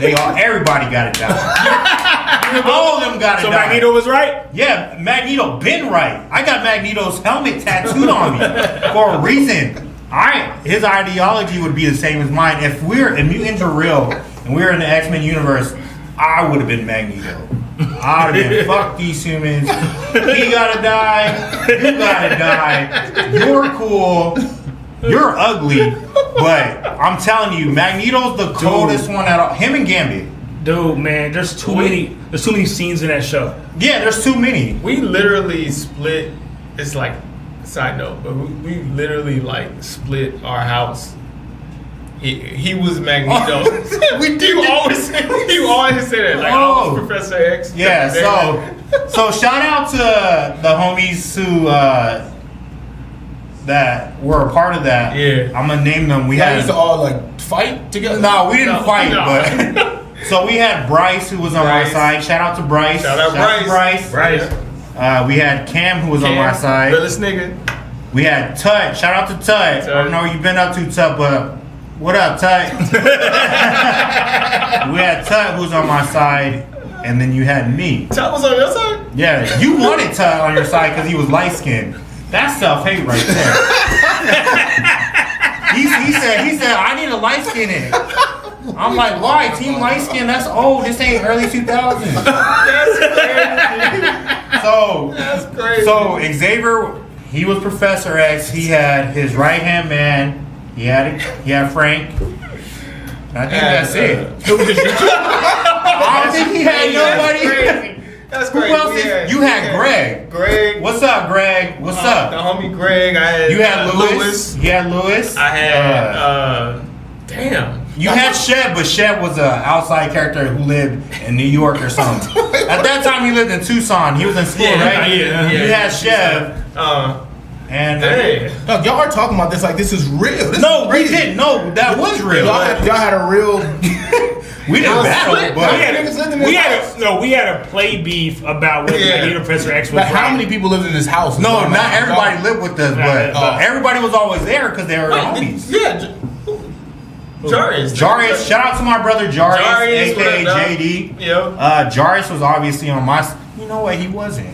A: everybody got to die. All of them got to
E: So
A: die.
E: Magneto was right.
A: Yeah, Magneto been right. I got Magneto's helmet tattooed on me for a reason. His ideology would be the same as mine. If mutants are real and we're in the X-Men universe, I would have been Magneto. I would have been, fuck these humans. He gotta die. You gotta die. You're cool. You're ugly. But I'm telling you, Magneto's the coldest one out of him and Gambit.
E: Dude, man, there's too many scenes in that show.
A: Yeah, there's too many.
B: We literally split. It's like side note, but we literally like split our house. He was Magneto.
A: We did.
B: You always say that. Like, I was Professor X.
A: Yeah, so shout out to the homies who that were a part of that.
B: Yeah.
A: I'm gonna name them. We
C: Y'all
A: had
C: used to all like fight together.
A: no, we didn't fight,
B: no.
A: but so we had Bryce who was on my
B: Bryce.
A: side. Shout out to Bryce.
B: Shout out Bryce.
A: Bryce. We had Cam who was on my side.
B: Realest nigga.
A: We had Tut. Shout out to Tut. I don't know what you've been up to, Tut, but what up, Tut? We had Tut who's on my side, and then you had me.
B: Tut was on your side?
A: Yeah, you wanted Tut on your side because he was light skinned. That's self-hate right there. he said, I need a light skin in it. I'm like, why? Team light skin, that's old. This ain't early 2000s.
B: That's crazy.
A: So Xavier, he was Professor X. He had his right-hand man. He had Frank. And I think that's it. I don't think he had nobody.
B: That's
A: Who
B: crazy.
A: else you had Greg.
B: Greg.
A: What's up, Greg? What's up?
B: The homie Greg.
A: You had Lewis. You had Lewis.
B: I had damn.
A: You had Sheb, but Sheb was an outside character who lived in New York or something. At that time, he lived in Tucson. He was in school, right?
E: Yeah.
A: You had Sheb. And
B: Hey.
C: No, y'all are talking about this like this is real. This
A: no,
C: is
A: we
C: crazy.
A: didn't. No, that was real.
C: Y'all had a real.
A: We didn't battle,
C: split.
A: but
E: we had a play beef about whether Magneto Professor X was
C: But how
E: right.
C: many people lived in this house?
A: no, not everybody lived with us, but everybody was always there because they were homies.
B: Yeah. Jarius.
A: Jarius, shout out to my brother Jarius, aka
B: what up,
A: JD.
B: Yeah.
A: Jarius was obviously on my side. You know what? He wasn't.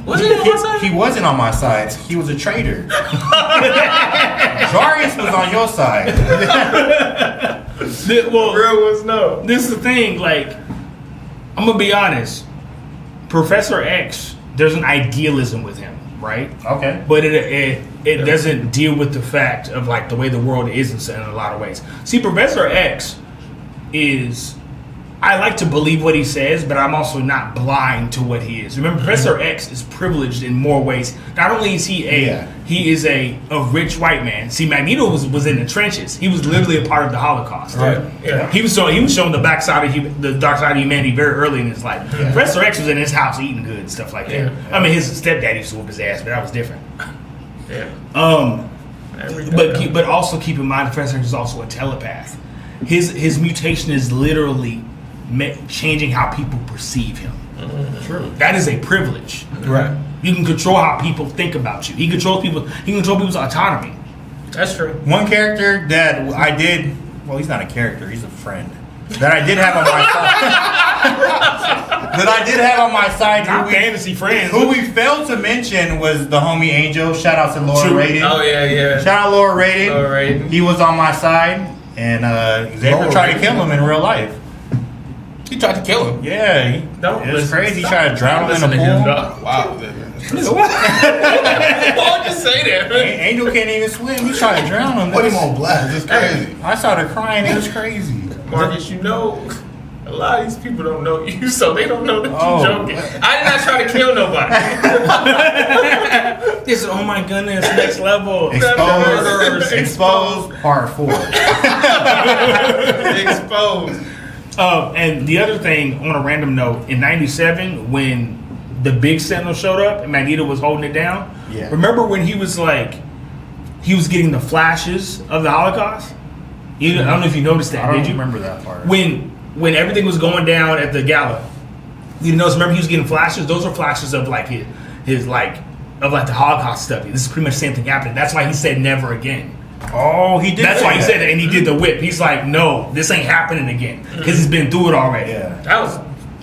B: Was he on my side?
A: He wasn't on my side. He was a traitor. Jarius was on your side.
E: Well,
B: Real was no.
E: this is the thing. Like, I'm gonna be honest. Professor X, there's an idealism with him, right?
A: Okay.
E: But it doesn't deal with the fact of like the way the world is in a lot of ways. See, Professor X is. I like to believe what he says, but I'm also not blind to what he is. Remember, Professor X is privileged in more ways. Not only is he he is a rich white man. See, Magneto was in the trenches. He was literally a part of the Holocaust.
B: Right. Yeah.
E: He was showing the dark side of humanity very early in his life.
A: Yeah.
E: Professor X was in his house eating good and stuff like that.
B: Yeah.
E: I mean, his stepdad used to whoop his ass, but that was different.
B: Yeah.
E: But also keep in mind, Professor X is also a telepath. His mutation is literally changing how people perceive him.
A: True.
E: That is a privilege.
C: Right.
E: You can control how people think about you. He controls people's autonomy.
B: That's true.
A: One character that I did. Well, he's not a character. He's a friend. That I did have on my side. That I did have on my side.
E: Not fantasy friends.
A: Who we failed to mention was the homie Angel. Shout out to Laura
E: True.
A: Raiden.
B: Oh yeah.
A: Shout out Laura Raiden.
B: Laura Raiden.
A: He was on my side, and Xavier
C: Laura
A: tried to
C: Raiden.
A: kill him in real life.
C: He tried to kill him.
A: Yeah,
B: Don't
A: it was
B: listen.
A: crazy. He tried to drown him in
B: Listen
A: the
B: to him,
A: pool.
B: dog.
C: Wow.
B: Why would you say that, man?
A: Angel can't even swim. He tried to drown him.
C: Put him on blast. It's crazy.
A: I started crying. It was crazy.
B: Marcus, you know, a lot of these people don't know you, so they don't know that
A: Oh.
B: you're joking. I did not try to kill nobody.
E: This is, oh my goodness, next level.
A: Exposed part 4.
B: Exposed.
E: And the other thing, on a random note, in '97, when the big Sentinel showed up and Magneto was holding it down,
A: Yeah.
E: remember when he was getting the flashes of the Holocaust? I don't know if you noticed that.
A: I don't
E: Did you
A: remember that part.
E: when everything was going down at the gala? You notice? Remember, he was getting flashes. Those are flashes of like his the Holocaust stuff. This is pretty much the same thing happening. That's why he said never again.
A: Oh, he did.
E: That's
A: say
E: why he
A: that.
E: said that, and he did the whip. He's like, no, this ain't happening again because he's been through it already.
A: Yeah.
B: That was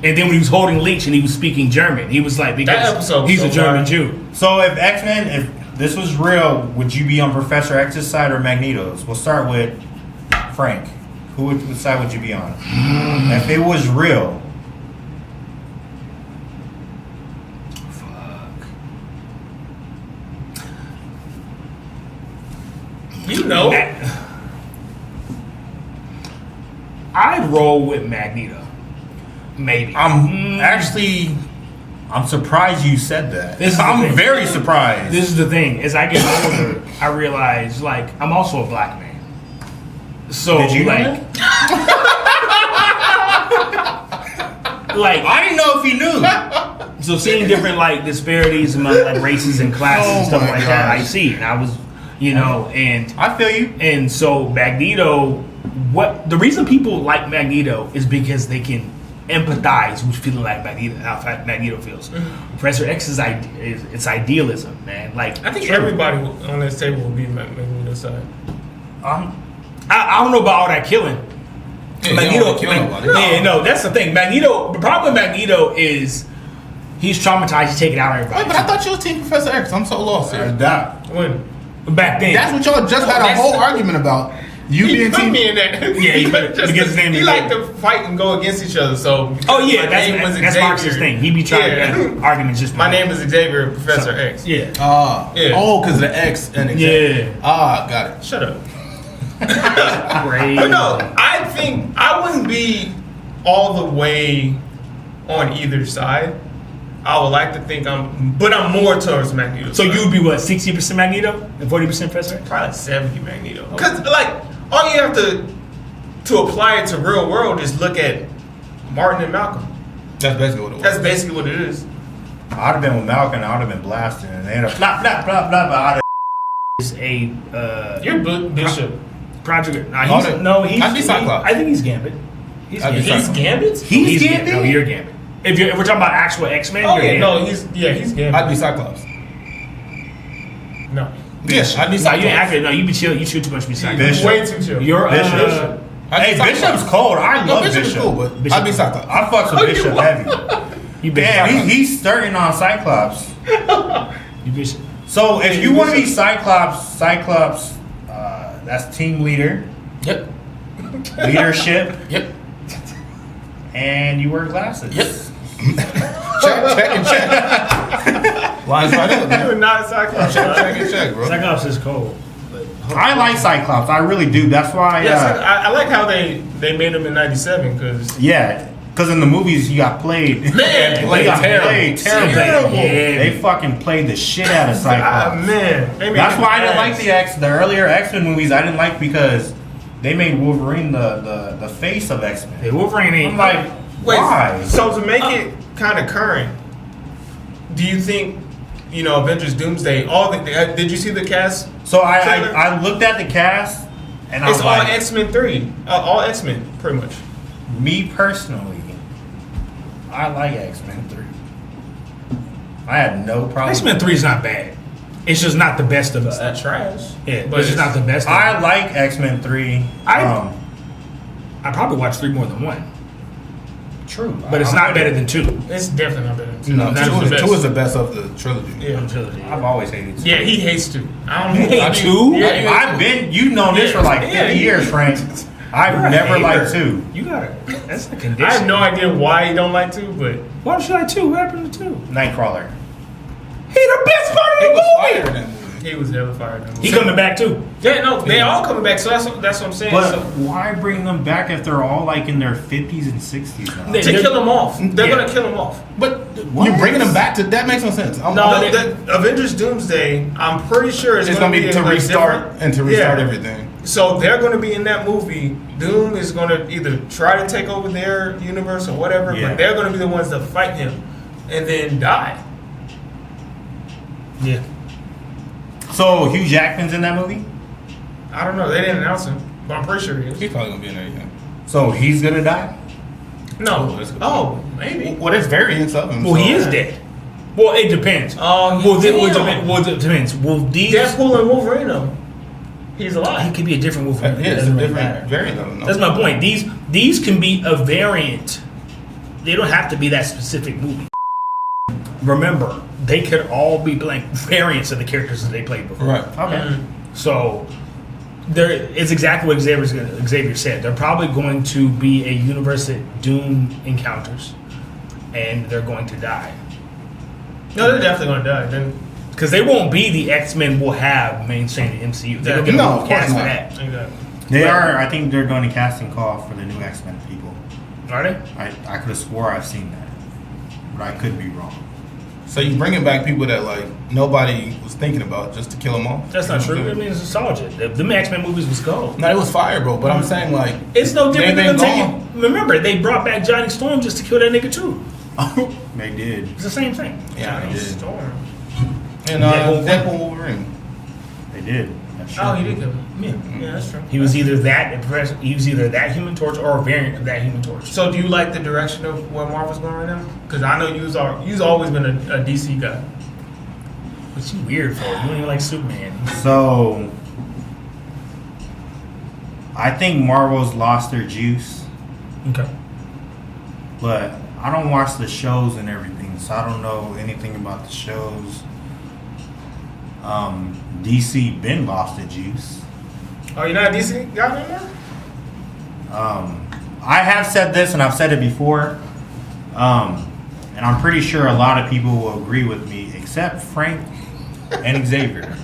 E: And then when he was holding Leech and he was speaking German, he was like,
B: That
E: because
B: episode was
E: he's
B: so
E: a German
B: fire.
E: Jew.
A: So if X-Men, if this was real, would you be on Professor X's side or Magneto's? We'll start with Frank. What side would you be on? If it was real.
B: You know.
E: I'd roll with Magneto. Maybe.
A: I'm surprised you said that.
E: This is the
A: I'm
E: thing.
A: very surprised.
E: This is the thing. As I get older, I realize, like, I'm also a black man. So,
A: Did you know
E: like... like,
A: I didn't know if he knew.
E: so seeing different, like, disparities among, like, races and classes and
C: Oh
E: stuff
C: my
E: like that, I
C: gosh.
E: see. And I was You know, and
A: I feel you.
E: And so Magneto, the reason people like Magneto is because they can empathize with feeling like how Magneto feels. Professor X is it's idealism, man. Like
B: I think everybody on this table will be Magneto's side.
E: I don't know about all that killing.
C: Yeah,
E: Magneto,
C: no,
E: that's the thing. Magneto. The problem with Magneto is he's traumatized. He's taking out everybody.
C: Wait, but I thought you was Team Professor X. I'm so lost here.
B: When
E: back then,
C: That's what y'all just had a whole argument about. You
B: he
C: being
B: put
C: Team.
B: me in that.
E: Yeah, because his name
B: he
E: is
B: liked to fight and go against each other. So
E: oh yeah,
B: my name was
E: that's
B: Xavier.
E: Marx's thing. He be trying to have arguments just.
B: My name is Xavier, Professor X.
E: Yeah.
B: Yeah.
C: Oh, because of the X and Xavier.
E: Yeah.
C: Got it.
B: Shut up.
E: Crazy.
B: But no, I think I wouldn't be all the way on either side. I would like to think I'm more towards Magneto.
E: So you would be what, 60% Magneto and 40% Professor X?
B: Probably 70 Magneto. Because like all you have to apply it to real world is look at Martin and Malcolm.
C: That's basically what it was.
B: That's basically what it is.
A: I'd have been with Malcolm. I'd have been blasting, and they'd have blah blah blah blah. But I'd have
E: Is a
B: You're Bishop.
E: project. Nah,
C: I'd be Cyclops.
E: I think he's Gambit. He's
C: I'd be
E: Gambit.
B: He's Gambit?
E: He's Gambit. No, you're Gambit. If we're talking about actual X-Men,
B: Oh
E: you're
B: yeah,
E: Gambit.
B: no, he's Gambit.
C: I'd be Cyclops.
B: No.
C: Yes, I'd be
E: No,
C: Cyclops.
E: you ain't accurate. No, you be chill. You shoot too much. Be Cyclops.
A: Bishop.
B: Way too chill.
E: You're
A: Bishop.
C: I'd be
A: Hey,
C: Cyclops.
A: Bishop's cold. I
C: No,
A: love
C: Bishop
A: Bishop.
C: is cool, but
E: Bishop
C: I'd be
E: is
C: Cyclops.
A: I fucks with Bishop heavy.
E: You Bishop.
A: Damn, he's starting on Cyclops.
E: You Bishop.
A: So if you want to be Cyclops, that's team leader,
C: Yep.
A: leadership,
C: Yep.
A: and you wear glasses.
C: Yep. check and check. Lines right up,
B: You're
C: man.
B: not a Cyclops.
C: Check and check, bro.
E: Cyclops is cold.
A: I like Cyclops. I really do. That's why.
B: Yes, I like how they made him in '97 because
A: because in the movies he got played.
B: Man,
A: he got played terrible.
B: Terrible.
A: They fucking played the shit out of Cyclops.
B: man,
A: That's why I didn't like the earlier X-Men movies. I didn't like because they made Wolverine the face of X-Men.
E: Hey, Wolverine ain't
A: I'm like, why?
B: So to make it kind of current, do you think Avengers Doomsday? Did you see the cast?
A: So I
B: trailer?
A: looked at the cast and I
B: It's
A: was
B: all
A: like,
B: X-Men 3, all X-Men pretty much.
A: me personally, I like X-Men 3. I had no problem.
E: X-Men 3 is not bad. It's just not the best of us.
B: That's trash.
E: Yeah,
B: but
E: it's just not the best.
A: I like X-Men 3.
E: I probably watched 3 more than 1,
A: True,
E: but it's not better than 2.
B: It's definitely not better than 2.
C: No,
B: That's
C: two
B: the
C: is,
B: best.
C: two is the best of the trilogy.
B: Yeah.
A: I've always hated 2.
B: Yeah, he hates 2. I don't know.
E: You hate 2?
B: Yeah,
A: I've been, known this for like 50 years, Frank. I've
E: You're a
A: never
E: hater.
A: liked 2.
E: You gotta. That's the condition.
B: I have no idea why he don't like 2, but
E: Why don't you like 2? What happened to 2?
A: Nightcrawler.
E: He the best part of
C: He
E: the
C: was
E: movie.
C: fired in that movie.
B: he was never fired.
E: He coming back too.
B: Yeah, no, they all coming back. So that's what I'm saying.
A: But
B: So,
A: why bring them back if they're all like in their 50s and 60s now?
E: They-
B: to kill him off, they're
E: Yeah.
B: gonna kill him off.
C: But you're bringing them back to that makes no sense.
B: No, the Avengers Doomsday, I'm pretty sure
C: it's gonna be to restart
B: Yeah.
C: everything.
B: So they're going to be in that movie. Doom is going to either try to take over their universe or whatever,
A: Yeah.
B: but they're going to be the ones that fight him and then die.
E: Yeah.
A: So Hugh Jackman's in that movie?
B: I don't know. They didn't announce him, but I'm pretty sure he is.
C: He's probably gonna be in there again.
A: So he's gonna die?
B: No.
C: that's good.
B: Oh, maybe.
C: Well, there's variants of him.
E: Well, he
C: so-
E: is dead. Well, it depends.
B: Oh,
E: Well, it
B: damn.
E: depends. Well, these
B: Deadpool and Wolverine, though. He's
E: he
B: alive.
E: could be a different Wolverine.
C: Yeah, it's a
E: Doesn't really
C: different
E: matter.
C: variant of him.
E: That's my point. These can be a variant. They don't have to be that specific movie. Remember, they could all be blank variants of the characters that they played before.
C: Right.
A: Okay.
E: So it's exactly what Xavier said. They're probably going to be a universe that Doom encounters, and they're going to die.
B: No, they're definitely going to die. Then
E: Because they won't be the X-Men will have mainstream the MCU. They're
B: No,
E: going to
C: of course
E: cast
C: not.
E: that.
B: exactly.
A: They are. I think they're doing a casting call for the new X-Men people.
E: Are they?
A: I could have swore I've seen that, but I could be wrong.
C: So you bringing back people that like nobody was thinking about just to kill them off?
E: That's not
C: You know
E: true.
C: what
E: I
C: I'm
E: mean, it's nostalgia. The X-Men movies was gold.
C: saying? No, it was fire, bro. But I'm saying like
E: It's no different
C: they've
E: than
C: been
E: them
C: gone.
E: taking. Remember, they brought back Johnny Storm just to kill that nigga too.
A: They did.
E: It's the same thing.
C: Yeah,
A: They did.
B: Storm.
C: and
E: Deadpool.
C: Deadpool Wolverine.
A: They did. That's true.
B: Oh, he did kill him. Yeah, that's true.
E: He was either that Human Torch or a variant of that Human Torch.
B: So, do you like the direction of where Marvel's going right now? Because I know you've always been a DC guy.
E: What's you weird for? You don't even like Superman.
A: So, I think Marvel's lost their juice,
E: Okay.
A: but I don't watch the shows and everything, so I don't know anything about the shows. DC been lost their juice.
B: Oh, you're not a DC guy anymore?
A: I have said this, and I've said it before, and I'm pretty sure a lot of people will agree with me, except Frank and Xavier.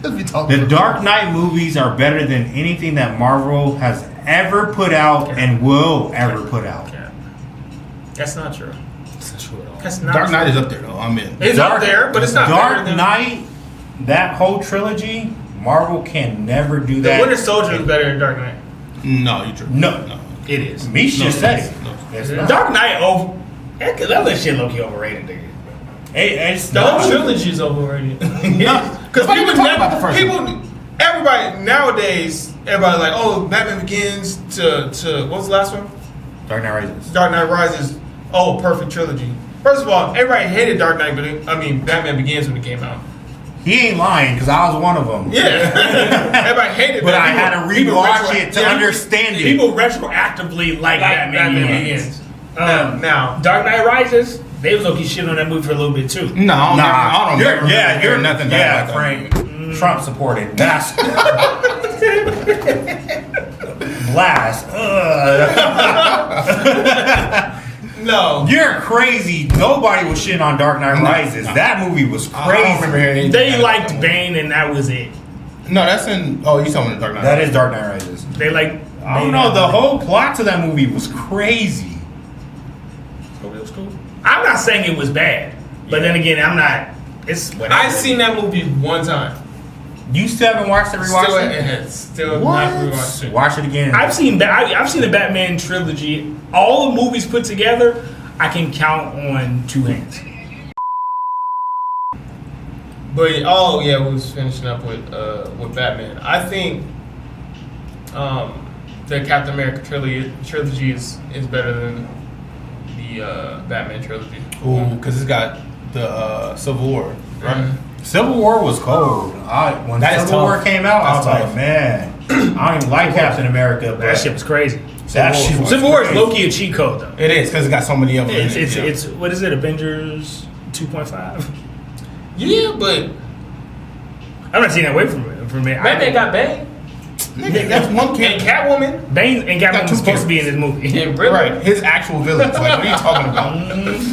A: The Dark Knight movies are better than anything that Marvel has ever put out and will ever put out.
B: Yeah. That's not true.
E: That's not true at all.
B: That's not
C: Dark
B: true.
C: Knight is up there though. I'm in.
B: It's up there, but it's not
A: Dark
B: better than
A: Knight, that whole trilogy, Marvel can never do
B: The
A: that.
B: Winter Soldier is better than Dark Knight.
C: No, you true.
A: No.
E: It is.
A: Mish just said it.
C: No.
A: It's not.
E: Dark Knight that other shit low key overrated, nigga.
A: It's
B: The whole
A: not.
B: trilogy is overrated.
C: No,
B: Because
C: why you even talk about the first one?
B: everybody nowadays, everybody's like, oh, Batman Begins to what was the last one?
A: Dark Knight Rises.
B: Dark Knight Rises. Oh, perfect trilogy. First of all, everybody hated Dark Knight, Batman Begins when it came out.
A: He ain't lying because I was one of them.
B: Yeah, everybody hated.
A: But
B: Batman.
A: I had to
B: People
A: rewatch it to understand it.
E: People retroactively like Batman Begins.
B: Now,
E: Dark Knight Rises, they was okay shit on that movie for a little bit too.
C: No, I don't remember.
A: You're
C: nothing.
A: Yeah,
C: bad
A: Frank. Trump supported. That's blast.
B: no.
A: You're crazy. Nobody was shitting on Dark Knight Rises. That movie was
C: I don't
A: crazy.
C: remember hearing anything
E: They
C: bad
E: liked
C: about
E: Bane and that was it.
C: it. No, that's in. Oh, you talking about Dark Knight?
A: That is Dark Knight Rises.
E: They like
A: I don't know. The whole plot to that movie was crazy.
E: It was cool. I'm not saying it was bad, but then again, I'm not. It's whatever.
B: I've seen that movie one time.
A: You still haven't watched it? Rewatched it?
B: Still not rewatched it.
A: Watch it again.
E: I've seen the Batman trilogy. All the movies put together, I can count on two hands.
B: But we was finishing up with Batman. I think the Captain America trilogy is better than the Batman trilogy.
C: Ooh, because it's got the Civil War, right?
B: Mhm.
A: Civil War was cold. When
C: That is
A: Civil War
C: tough.
A: came out, I was
C: That's
A: like,
C: tough.
A: man, I don't even like Captain America, but
E: That shit was crazy.
A: that shit was
E: Civil War is
A: crazy.
E: low key a cheat code though.
C: It is because it got so many of them.
E: It's what is it? Avengers 2.5.
B: Yeah, but
E: I'm not seeing that away from it.
B: Batman got Bane
C: Nigga, that's one
B: and
C: character.
B: Catwoman
E: Bane and Catwoman
C: Got two
E: was supposed to be in this movie.
B: and Riddler.
C: Right, his actual villains. Like, what are you talking about?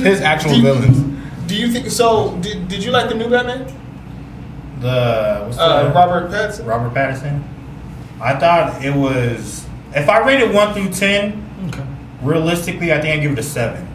C: His actual villains.
B: Do you think so? Did you like the new Batman?
A: What's the
B: Robert Pattinson.
A: Robert Pattinson. I thought it was. If I rated 1 through 10, realistically, I think I give it a 7.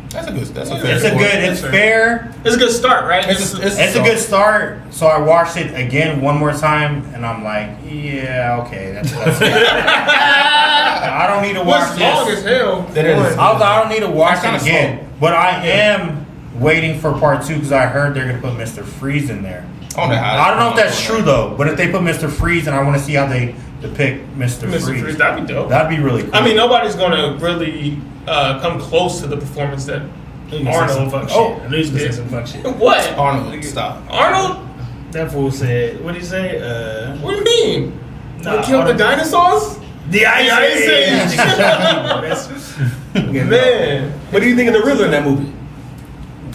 C: That's a fair
A: It's a
C: score.
A: good. It's fair.
B: It's a good start, right?
C: It's
A: It's a good start. So I watched it again one more time, and I'm like, yeah, okay, that's it. I don't need to watch
B: It's long as
A: this.
B: hell.
C: It is.
A: I don't need to watch
C: That's
A: it
C: kinda
A: again. But I am waiting for part 2 because I heard they're gonna put Mr. Freeze in there.
C: Oh, no,
A: I don't know if that's true though. But if they put Mr. Freeze, and I want to see how they depict Mr. Freeze.
B: That'd be dope.
A: That'd be really cool.
B: I mean, nobody's gonna really come close to the performance that Arnold.
E: Fuck
B: Oh,
E: shit. I knew he was gonna say some fuck shit.
B: what?
C: Arnold, stop.
B: Arnold?
E: That fool said, what did he say?
B: What do you mean?
E: Nah,
B: We killed the
E: Arnold-
B: dinosaurs?
E: The Ice Age.
B: Man.
E: What do you think of the Riddler in that movie?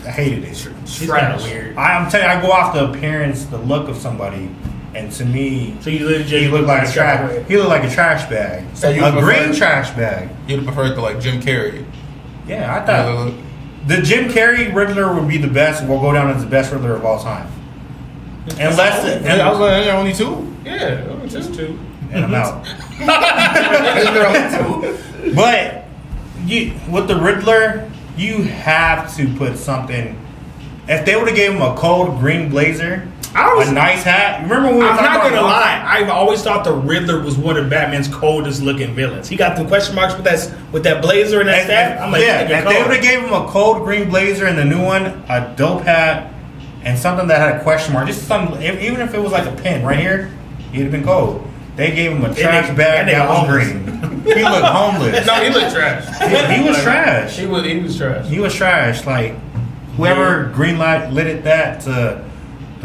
A: I hated it.
E: He's kind of weird.
A: I'm telling you, I go off the appearance, the look of somebody, and to me,
E: So you legit
A: he looked like a trash. He looked like a trash bag.
C: So you
A: a
C: prefer-
A: green trash bag.
C: You'd prefer it to like Jim Carrey.
A: Yeah, I thought the Jim Carrey Riddler would be the best. Will go down as the best Riddler of all time. Unless,
C: I was like, there are only two.
B: Yeah, just two.
A: and I'm out.
C: There are only two.
A: But with the Riddler, you have to put something. If they would have gave him a cold green blazer, a nice hat. Remember when we were
E: I'm
A: talking
E: not
A: about
E: gonna lie. I've always thought the Riddler was one of Batman's coldest looking villains. He got the question marks with that blazer and that staff. I'm like,
A: yeah.
E: nigga,
A: If they
E: cold.
A: would have gave him a cold green blazer and the new one, a dope hat, and something that had a question mark, just something, even if it was like a pen right here, he'd have been cold. They gave him a trash bag that was green. He looked homeless.
B: No, he looked trash.
A: He was trash.
B: He was trash.
A: He was trash. Like whoever green light lit it that to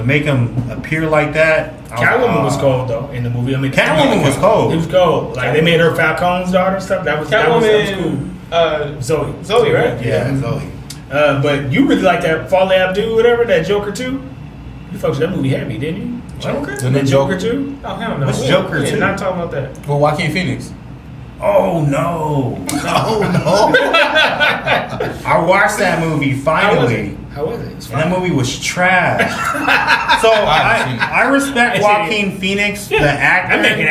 A: make him appear like that.
E: Catwoman was cold though in the movie. I mean,
A: Catwoman was cold.
E: It was cold. Like they made her Falcone's daughter and stuff. That was cool. Zoe, right?
A: Yeah, Zoe.
E: But you really like that Fale Abdul, whatever, that Joker 2? You folks, that movie had me, didn't you?
B: Joker?
E: The Joker 2?
B: Oh, hell no.
A: What's Joker 2?
B: Not talking about that.
C: Well, Joaquin Phoenix.
A: Oh no!
C: Oh no!
A: I watched that movie finally.
E: How was it?
A: And that movie was trash. So I respect Joaquin Phoenix, the actor.
E: I'm making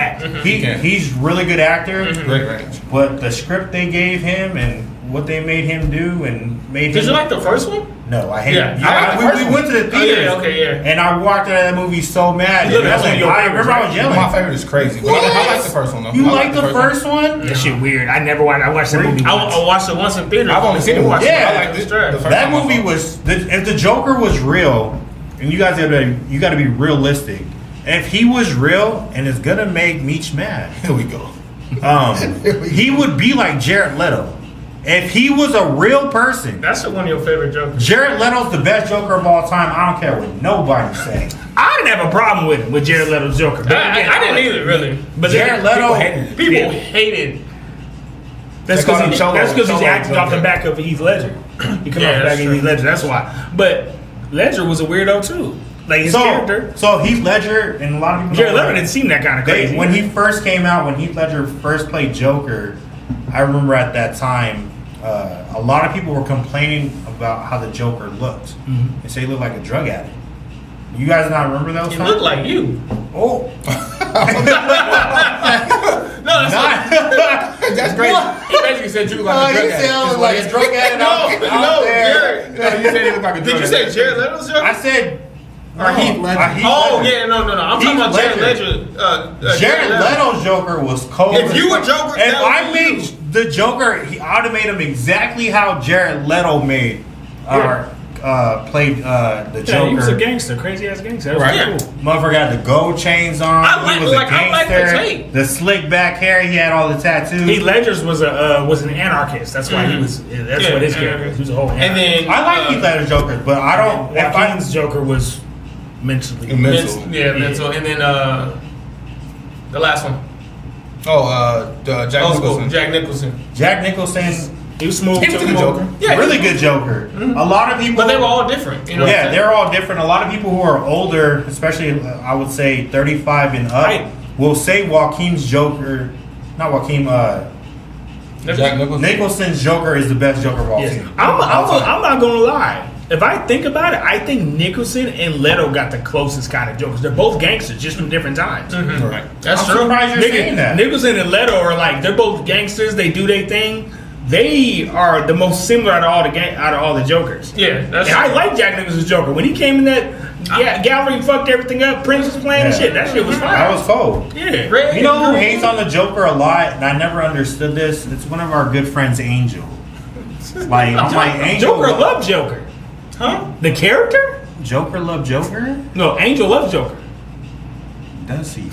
E: that.
A: He's really good actor.
C: Great range.
A: But the script they gave him and what they made him do and made
B: Did
A: him.
B: you like the first one?
A: No, I hate
B: Yeah,
A: it.
B: I like the first
A: We went to the
B: one.
A: theaters.
B: Oh, yeah.
A: And I walked out of that movie so mad.
E: Look, that's one of your
A: I
E: favorites,
A: remember I
E: right?
A: was yelling.
C: My favorite is crazy. But I like the first one though.
A: You
C: I
A: like the first one?
E: That shit weird. I never watched. I watched that movie.
B: I watched it once in theater.
C: I've only seen it once.
A: Yeah.
C: I like this. The first
A: That
C: time I
A: movie
C: saw it.
A: was if the Joker was real, and you got to be realistic. If he was real and it's gonna make Meech mad,
C: Here we go.
A: he would be like Jared Leto. If he was a real person,
B: That's one of your favorite Jokers.
A: Jared Leto's the best Joker of all time. I don't care what nobody's saying.
E: I didn't have a problem with Jared Leto's Joker. But
B: I didn't either, really.
E: But
A: Jared Leto,
B: People hated.
E: That's
C: They call him
E: because he's
C: Cholo
E: acting off the
C: Joker.
E: back of Heath Ledger. He come
B: Yeah,
E: off the back
B: that's
E: of
B: true.
E: Heath Ledger. That's why. But Ledger was a weirdo too. Like his character.
A: So Heath Ledger and a lot of people.
E: Jared Leto didn't seem that kind of crazy.
A: When he first came out, when Heath Ledger first played Joker, I remember at that time, a lot of people were complaining about how the Joker looked. They say he looked like a drug addict. You guys not remember those?
B: He
A: times?
B: looked like you.
A: Oh,
B: No, that's
C: That's great. He basically said you look like a drug addict.
A: sounds like a drug addict.
B: No,
A: there.
B: Jared.
C: No, you said he looked like a drug
B: Did you
C: addict.
B: say Jared Leto's Joker?
A: I said.
C: Or Heath Ledger.
B: Oh, yeah, no. I'm talking about Jared Ledger.
A: Jared Leto's Joker was cold.
B: If you were Joker,
A: if
B: that would
A: I
B: be
A: made the Joker, I would have made him exactly how Jared Leto made played the Joker.
E: Yeah, he was a gangster, crazy ass gangster. That was
C: Right.
E: cool.
A: Motherfucker had the gold chains on.
B: I
A: He was a
B: like the
A: gangster.
B: tape.
A: The slick back hair. He had all the tattoos.
E: Heath Ledger's was an anarchist. That's why he was. That's what his character was. He was a whole anarchist.
B: And then
A: I like Heath Ledger's Joker, but I don't. If I,
E: Joaquin's Joker was mentally.
C: Mental.
B: mental. And then the last one.
C: Jack
B: Old school.
C: Nicholson.
B: Jack Nicholson.
A: Jack Nicholson,
E: He was smooth.
C: He was a good Joker.
B: Yeah,
A: really good Joker. A lot of people,
B: But they were all different. You know what I'm
A: yeah,
B: saying?
A: they're all different. A lot of people who are older, especially I would say 35 and up,
E: Right.
A: will say Joaquin's Joker, not Joaquin,
C: Jack Nicholson.
A: Nicholson's Joker is the best Joker of all
E: Yes.
A: time.
E: I'm not gonna lie. If I think about it, I think Nicholson and Leto got the closest kind of Jokers. They're both gangsters, just from different times.
C: Right.
B: That's
A: I'm
B: true.
A: surprised you're saying that.
E: Nicholson and Leto are like they're both gangsters. They do their thing. They are the most similar out of all the Jokers.
B: Yeah, that's
E: And I
B: true.
E: like Jack Nicholson's Joker when he came in that gallery and fucked everything up. Prince was playing and
A: Yeah.
E: shit. That shit was fine.
A: That was cold.
E: Yeah.
B: Red
A: You know who
B: and green.
A: hates on the Joker a lot, and I never understood this? It's one of our good friends, Angel. Like, I'm like, Angel.
E: Joker loved Joker.
B: Huh?
E: The character?
A: Joker love Joker?
E: No, Angel loves Joker.
A: Does he?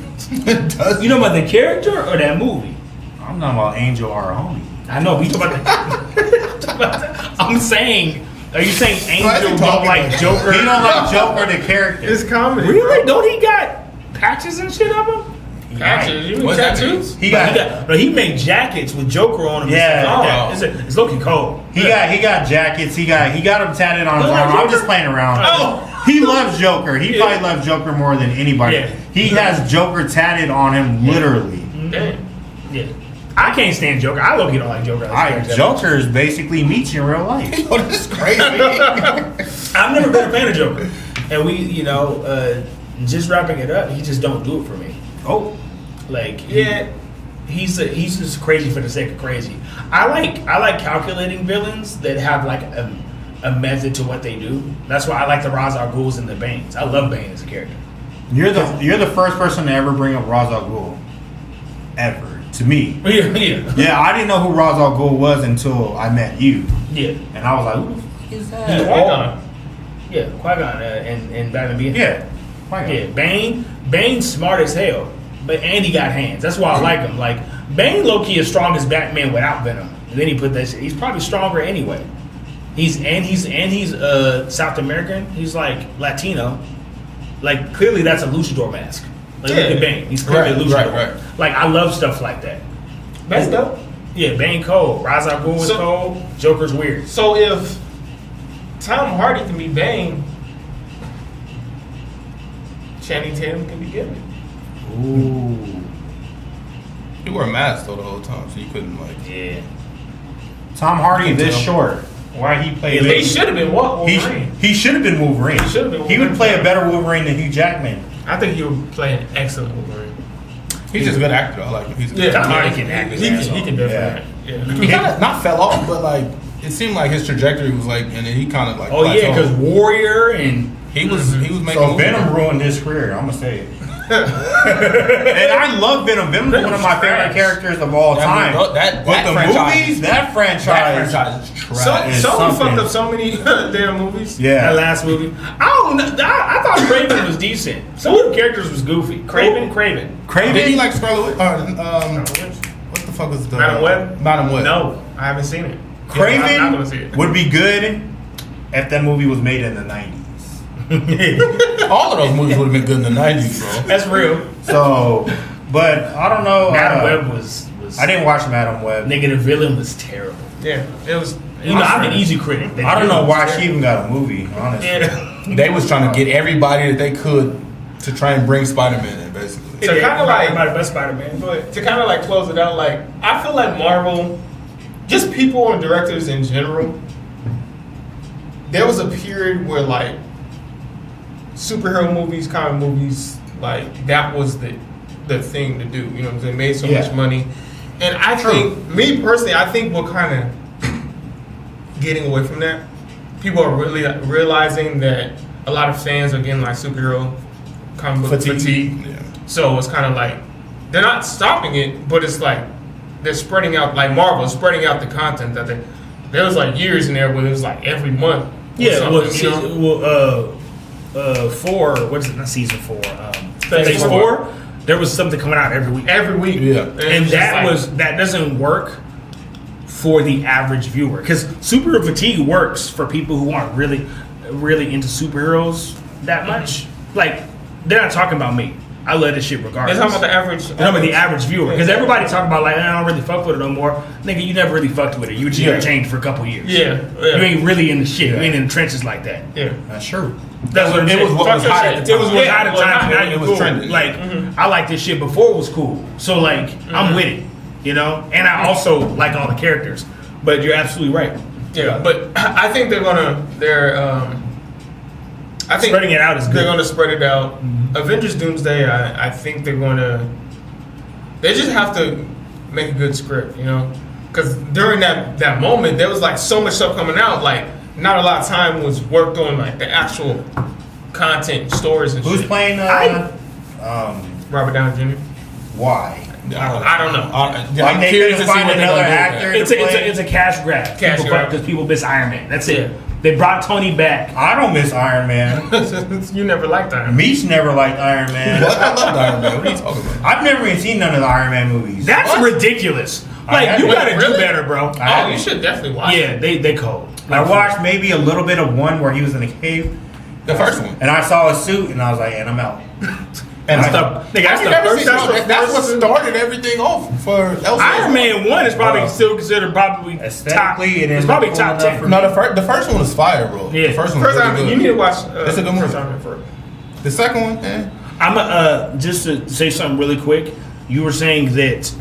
C: Does
E: You know about the character or that movie?
A: I'm talking about Angel, our homie.
E: I know, but you talking about the. I'm saying, are you saying
C: Why is he
E: Angel don't
C: talking
E: like
C: about-
E: Joker?
A: He don't like Joker, the character.
B: It's comedy.
E: Really? Don't he got patches and shit of him?
A: He
B: Patches.
A: might.
B: You mean
C: What's that
B: tattoos?
A: He got.
E: No, he made jackets with Joker on them.
A: Yeah.
E: It's low-key cold.
A: He got jackets. He got him tatted on his
E: You
A: arm.
E: like
A: I'm
E: Joker?
A: just playing around.
B: Oh.
A: He loves Joker. He probably loves Joker more than anybody.
E: Yeah.
A: He has Joker tatted on him, literally.
B: Damn.
E: Yeah. I can't stand Joker. I low-key don't like Joker.
A: Joker is basically Meech in real life.
C: Oh, this is crazy.
E: I've never been a fan of Joker. And we, just wrapping it up, he just don't do it for me.
A: Oh,
E: Like, he's just crazy for the sake of crazy. I like calculating villains that have like a method to what they do. That's why I like the Ra's al Ghuls and the Banes. I love Bane as a character.
A: you're the first person to ever bring up Ra's al Ghul, ever to me.
E: Yeah.
A: Yeah, I didn't know who Ra's al Ghul was until I met you,
E: Yeah.
A: and I was like, who the fuck is
B: He's
A: that?
B: white guy.
E: Yeah, Qui-Gon and Batman being.
A: Yeah.
E: Yeah, Bane's smart as hell, but Andy got hands. That's why I like him. Like Bane, low-key is strong as Batman without Venom. And then he put that shit. He's probably stronger anyway. He's South American. He's like Latino. Like clearly that's a luchador mask. Like look at Bane. He's clearly a luchador.
C: Right.
E: Like I love stuff like that.
B: That's dope.
E: Yeah, Bane cold. Ra's al Ghul is cold. Joker's weird.
B: So if Tom Hardy can be Bane, Channing Tatum can be Gimli.
E: Ooh.
C: He wore a mask though the whole time, so you couldn't like.
E: Yeah.
A: Tom Hardy this short. Why he played?
B: He should have been Wolverine.
A: He should have been Wolverine.
B: He should have been
A: He would
B: Wolverine.
A: play a better Wolverine than Hugh Jackman.
B: I think he would play an excellent Wolverine.
C: He's just a good actor. I like him. He's a good
E: Tom
C: actor.
E: Hardy can act his
B: He
E: ass
B: can
E: off.
B: definitely. Yeah.
C: He kind of not fell off, but like it seemed like his trajectory was like, and then he kind of like.
E: Oh yeah, because
C: plateaued.
E: Warrior and
C: he was making.
A: So
C: movies.
A: Venom ruined his career. I'm gonna say it. And I love Venom. Venom's one of my favorite characters of all time.
C: That
A: But the
C: franchise-
A: movies, that franchise.
C: That franchise is trash.
A: It's
B: Sony
A: something.
B: fucked up so many damn movies.
E: that
A: Yeah.
E: last movie. I don't know. I thought Craven was decent. Some of the characters was goofy. Craven.
C: Did you like Scarlet Witch? What the fuck was the
B: Madam Web?
C: Madam Web.
B: No, I haven't seen it. I'm not gonna see
A: Craven
B: it.
A: would be good if that movie was made in the 90s.
C: All of those movies would have been good in the 90s, bro.
E: That's real.
A: So, but I don't know.
E: Madam Web was.
A: I didn't watch Madam Web.
E: Nigga, the villain was terrible.
B: Yeah, it was.
E: You know, I'm an easy critic. The
A: I don't know
E: villain
A: why
E: was
A: she
E: terrible.
A: even got a movie, honestly.
B: Yeah.
C: They was trying to get everybody that they could to try and bring Spider-Man in, basically.
B: So kind of like,
E: everybody but Spider-Man.
B: but to kind of like close it out, like I feel like Marvel, just people and directors in general, there was a period where like superhero movies, comic movies, like that was the thing to do. You know what I'm saying? Made so much money, and I think, me personally, I think we're kind of getting away from that. People are really realizing that a lot of fans are getting like superhero comic book fatigue.
C: Yeah.
B: So it's kind of like they're not stopping it, but it's like they're spreading out, like Marvel is spreading out the content that there was like years in there where it was like every month. or
E: Yeah,
B: something,
E: well, 4. What is it? Not season 4. Phase 4. There was something coming out every week.
B: every week.
C: Yeah.
E: And
B: it's
E: that
B: just like-
E: that doesn't work for the average viewer, because superhero fatigue works for people who aren't really into superheroes that much. Like they're not talking about me. I love this shit regardless.
B: They're talking about the average.
E: They're talking about the average viewer, because everybody talking about like I don't really fuck with it no more. Nigga, you never really fucked with it. You just changed for a couple years.
B: Yeah,
E: You ain't really in the shit. You ain't in the trenches like that.
B: yeah.
A: That's true.
E: That's what I'm
C: It
E: saying.
C: was what was hot at the
E: It was
C: time.
E: what's hot at the time. Now
C: it
E: you
C: was
E: cool.
C: trending.
E: Like I like this shit before it was cool. So like I'm with it, you know. And I also like all the characters. But you're absolutely right.
B: Yeah, but I think I think
E: Spreading it out is good.
B: They're going to spread it out. Avengers Doomsday, I think they just have to make a good script, you know? Because during that moment, there was like so much stuff coming out, like not a lot of time was worked on like the actual content, stories and
A: Who's
B: shit.
A: playing?
B: Robert Downey Jr.?
A: Why?
B: I don't know.
A: Like
C: I'm
A: they
C: curious
A: couldn't
C: to see
A: find
C: what they're
A: another
C: gonna do with
A: actor.
C: that.
E: It's a cash grab.
B: Cash grab.
E: Because people miss Iron Man. That's it. They brought Tony back.
A: I don't miss Iron Man.
B: You never liked that.
A: Meech never liked Iron Man.
C: What? I love Iron Man. What are you talking about?
A: I've never even seen none of the Iron Man movies.
E: That's ridiculous. Like
A: haven't.
E: you gotta do
B: Really?
E: better, bro.
B: Oh, you should definitely watch it.
E: Yeah, they cold.
A: I watched maybe a little bit of one where he was in a cave,
C: The first one.
A: and I saw a suit, and I was like, and I'm out.
E: And
A: I-
E: stuff. Nigga,
C: That's what started everything off for LCS.
E: Iron Man 1 is probably still considered probably top.
A: Aesthetically, it
E: It's
A: didn't
E: probably
A: look
E: top
A: cool
E: 10.
A: enough for
C: No, the first one was fire, bro.
E: Yeah.
C: The first one was
B: First
C: really
B: Iron Man,
C: good.
B: you need to watch
C: It's a good movie.
B: First Iron Man first.
C: The second one, eh.
E: I'm just to say something really quick. You were saying that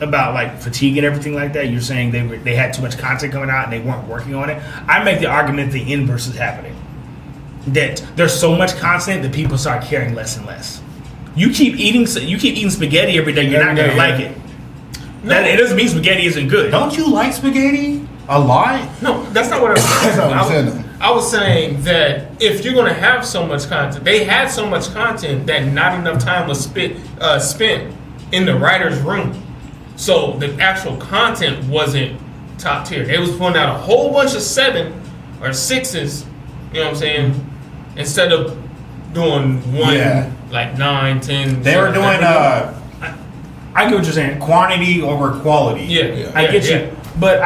E: about like fatigue and everything like that. You're saying they had too much content coming out and they weren't working on it. I make the argument the inverse is happening. That there's so much content that people start caring less and less. You keep eating spaghetti every day. You're not gonna like it. That it doesn't mean spaghetti isn't good.
A: Don't you like spaghetti a lot?
B: No, that's not what I was saying.
C: That's not what I'm saying.
B: I was saying that if you're going to have so much content, they had so much content that not enough time was spent in the writer's room. So the actual content wasn't top tier. They was putting out a whole bunch of 7 or 6s. You know what I'm saying? Instead of doing one, like 9, 10.
A: They were doing
E: I get what you're saying.
A: quantity over quality.
E: I get you. But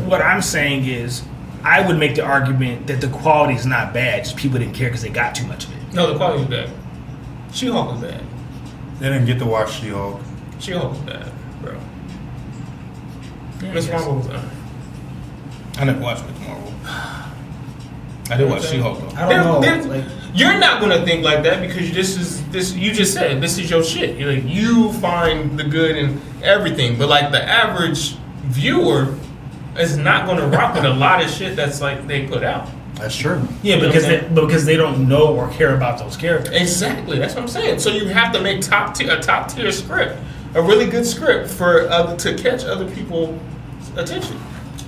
E: what I'm saying is, I would make the argument that the quality is not bad. Just people didn't care because they got too much of it.
B: No, the quality was bad. She-Hulk was bad.
A: They didn't get to watch She-Hulk.
B: She-Hulk was bad, bro. Miss Marvel was bad.
C: I never watched Miss Marvel. I did watch She-Hulk though.
E: I don't know. Like,
B: you're not gonna think like that because you just said this is your shit. You're like, you find the good in everything, but like the average viewer is not gonna rock with a lot of shit that's like they put out.
A: That's true.
E: yeah, because they don't know or care about those characters.
B: Exactly, that's what I'm saying. So you have to make a top tier script, a really good script for to catch other people's attention.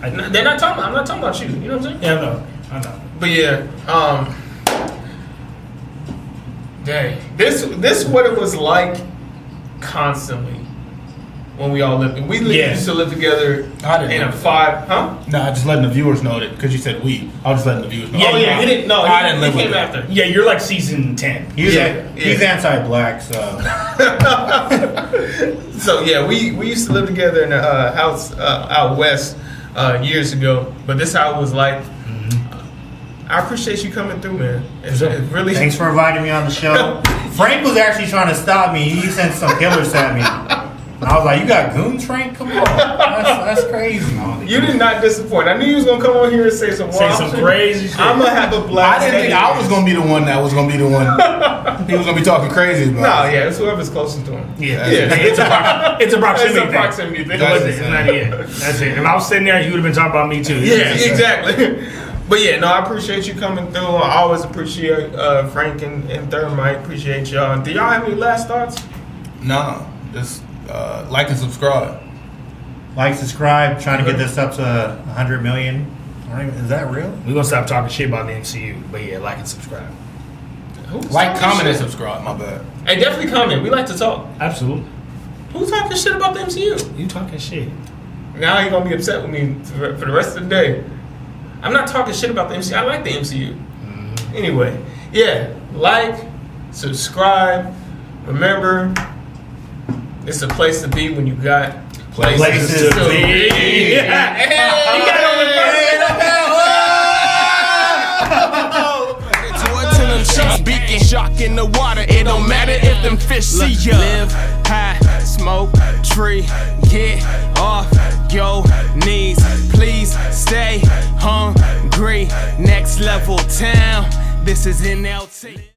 B: They're not talking. I'm not talking about you. You know what I'm saying?
E: Yeah, I know.
B: But yeah, dang, this what it was like constantly when we all lived. We used to live together
C: I didn't
B: in a
C: know
B: 5, huh?
C: Nah, just letting the viewers know that because you said we. I was just letting the viewers know.
E: Yeah,
B: we didn't. No,
C: I didn't live
B: he
C: with
B: came
C: that.
B: after.
E: Yeah, you're like season 10.
A: He's anti-black, so
B: So yeah, we used to live together in a house out west years ago. But this how it was like. I appreciate you coming through, man. It's really.
A: thanks for inviting me on the show. Frank was actually trying to stop me. He sent some killers at me. And I was like, you got goons, Frank? Come on. That's crazy.
B: You did not disappoint. I knew you was going to come on here and say some
E: crazy shit.
B: I'm going to have a blast.
C: I didn't think I was gonna be the one that was gonna be the one. He was gonna be talking crazy about.
B: No, yeah, it's whoever's closest to him.
E: Yeah,
B: Yeah.
E: it's a proximity
B: It's a proximity thing.
E: It's not it. That's it. If I was sitting there, you would have been talking about me too.
B: Yeah, exactly. But yeah, no, I appreciate you coming through. I always appreciate Frank and Thermite. Appreciate y'all. Do y'all have any last thoughts?
C: No, just like and subscribe.
A: Like, subscribe, trying to get this up to 100 million. Is that real?
E: We're gonna stop talking shit about the MCU, but yeah, like and subscribe.
C: Like, comment, and subscribe. My bad.
B: Hey, definitely comment. We like to talk.
E: Absolutely.
B: Who's talking shit about the MCU?
E: You talking shit.
B: Now you're gonna be upset with me for the rest of the day. I'm not talking shit about the MCU. I like the MCU. Anyway, yeah, like, subscribe. Remember, it's a place to be when you got places to be. Yeah. Hey, you got on the
D: Speaking shark in the water, it don't matter if them fish see ya. Live high, smoke tree, get off your knees. Please stay hungry. Next level town. This is NLT.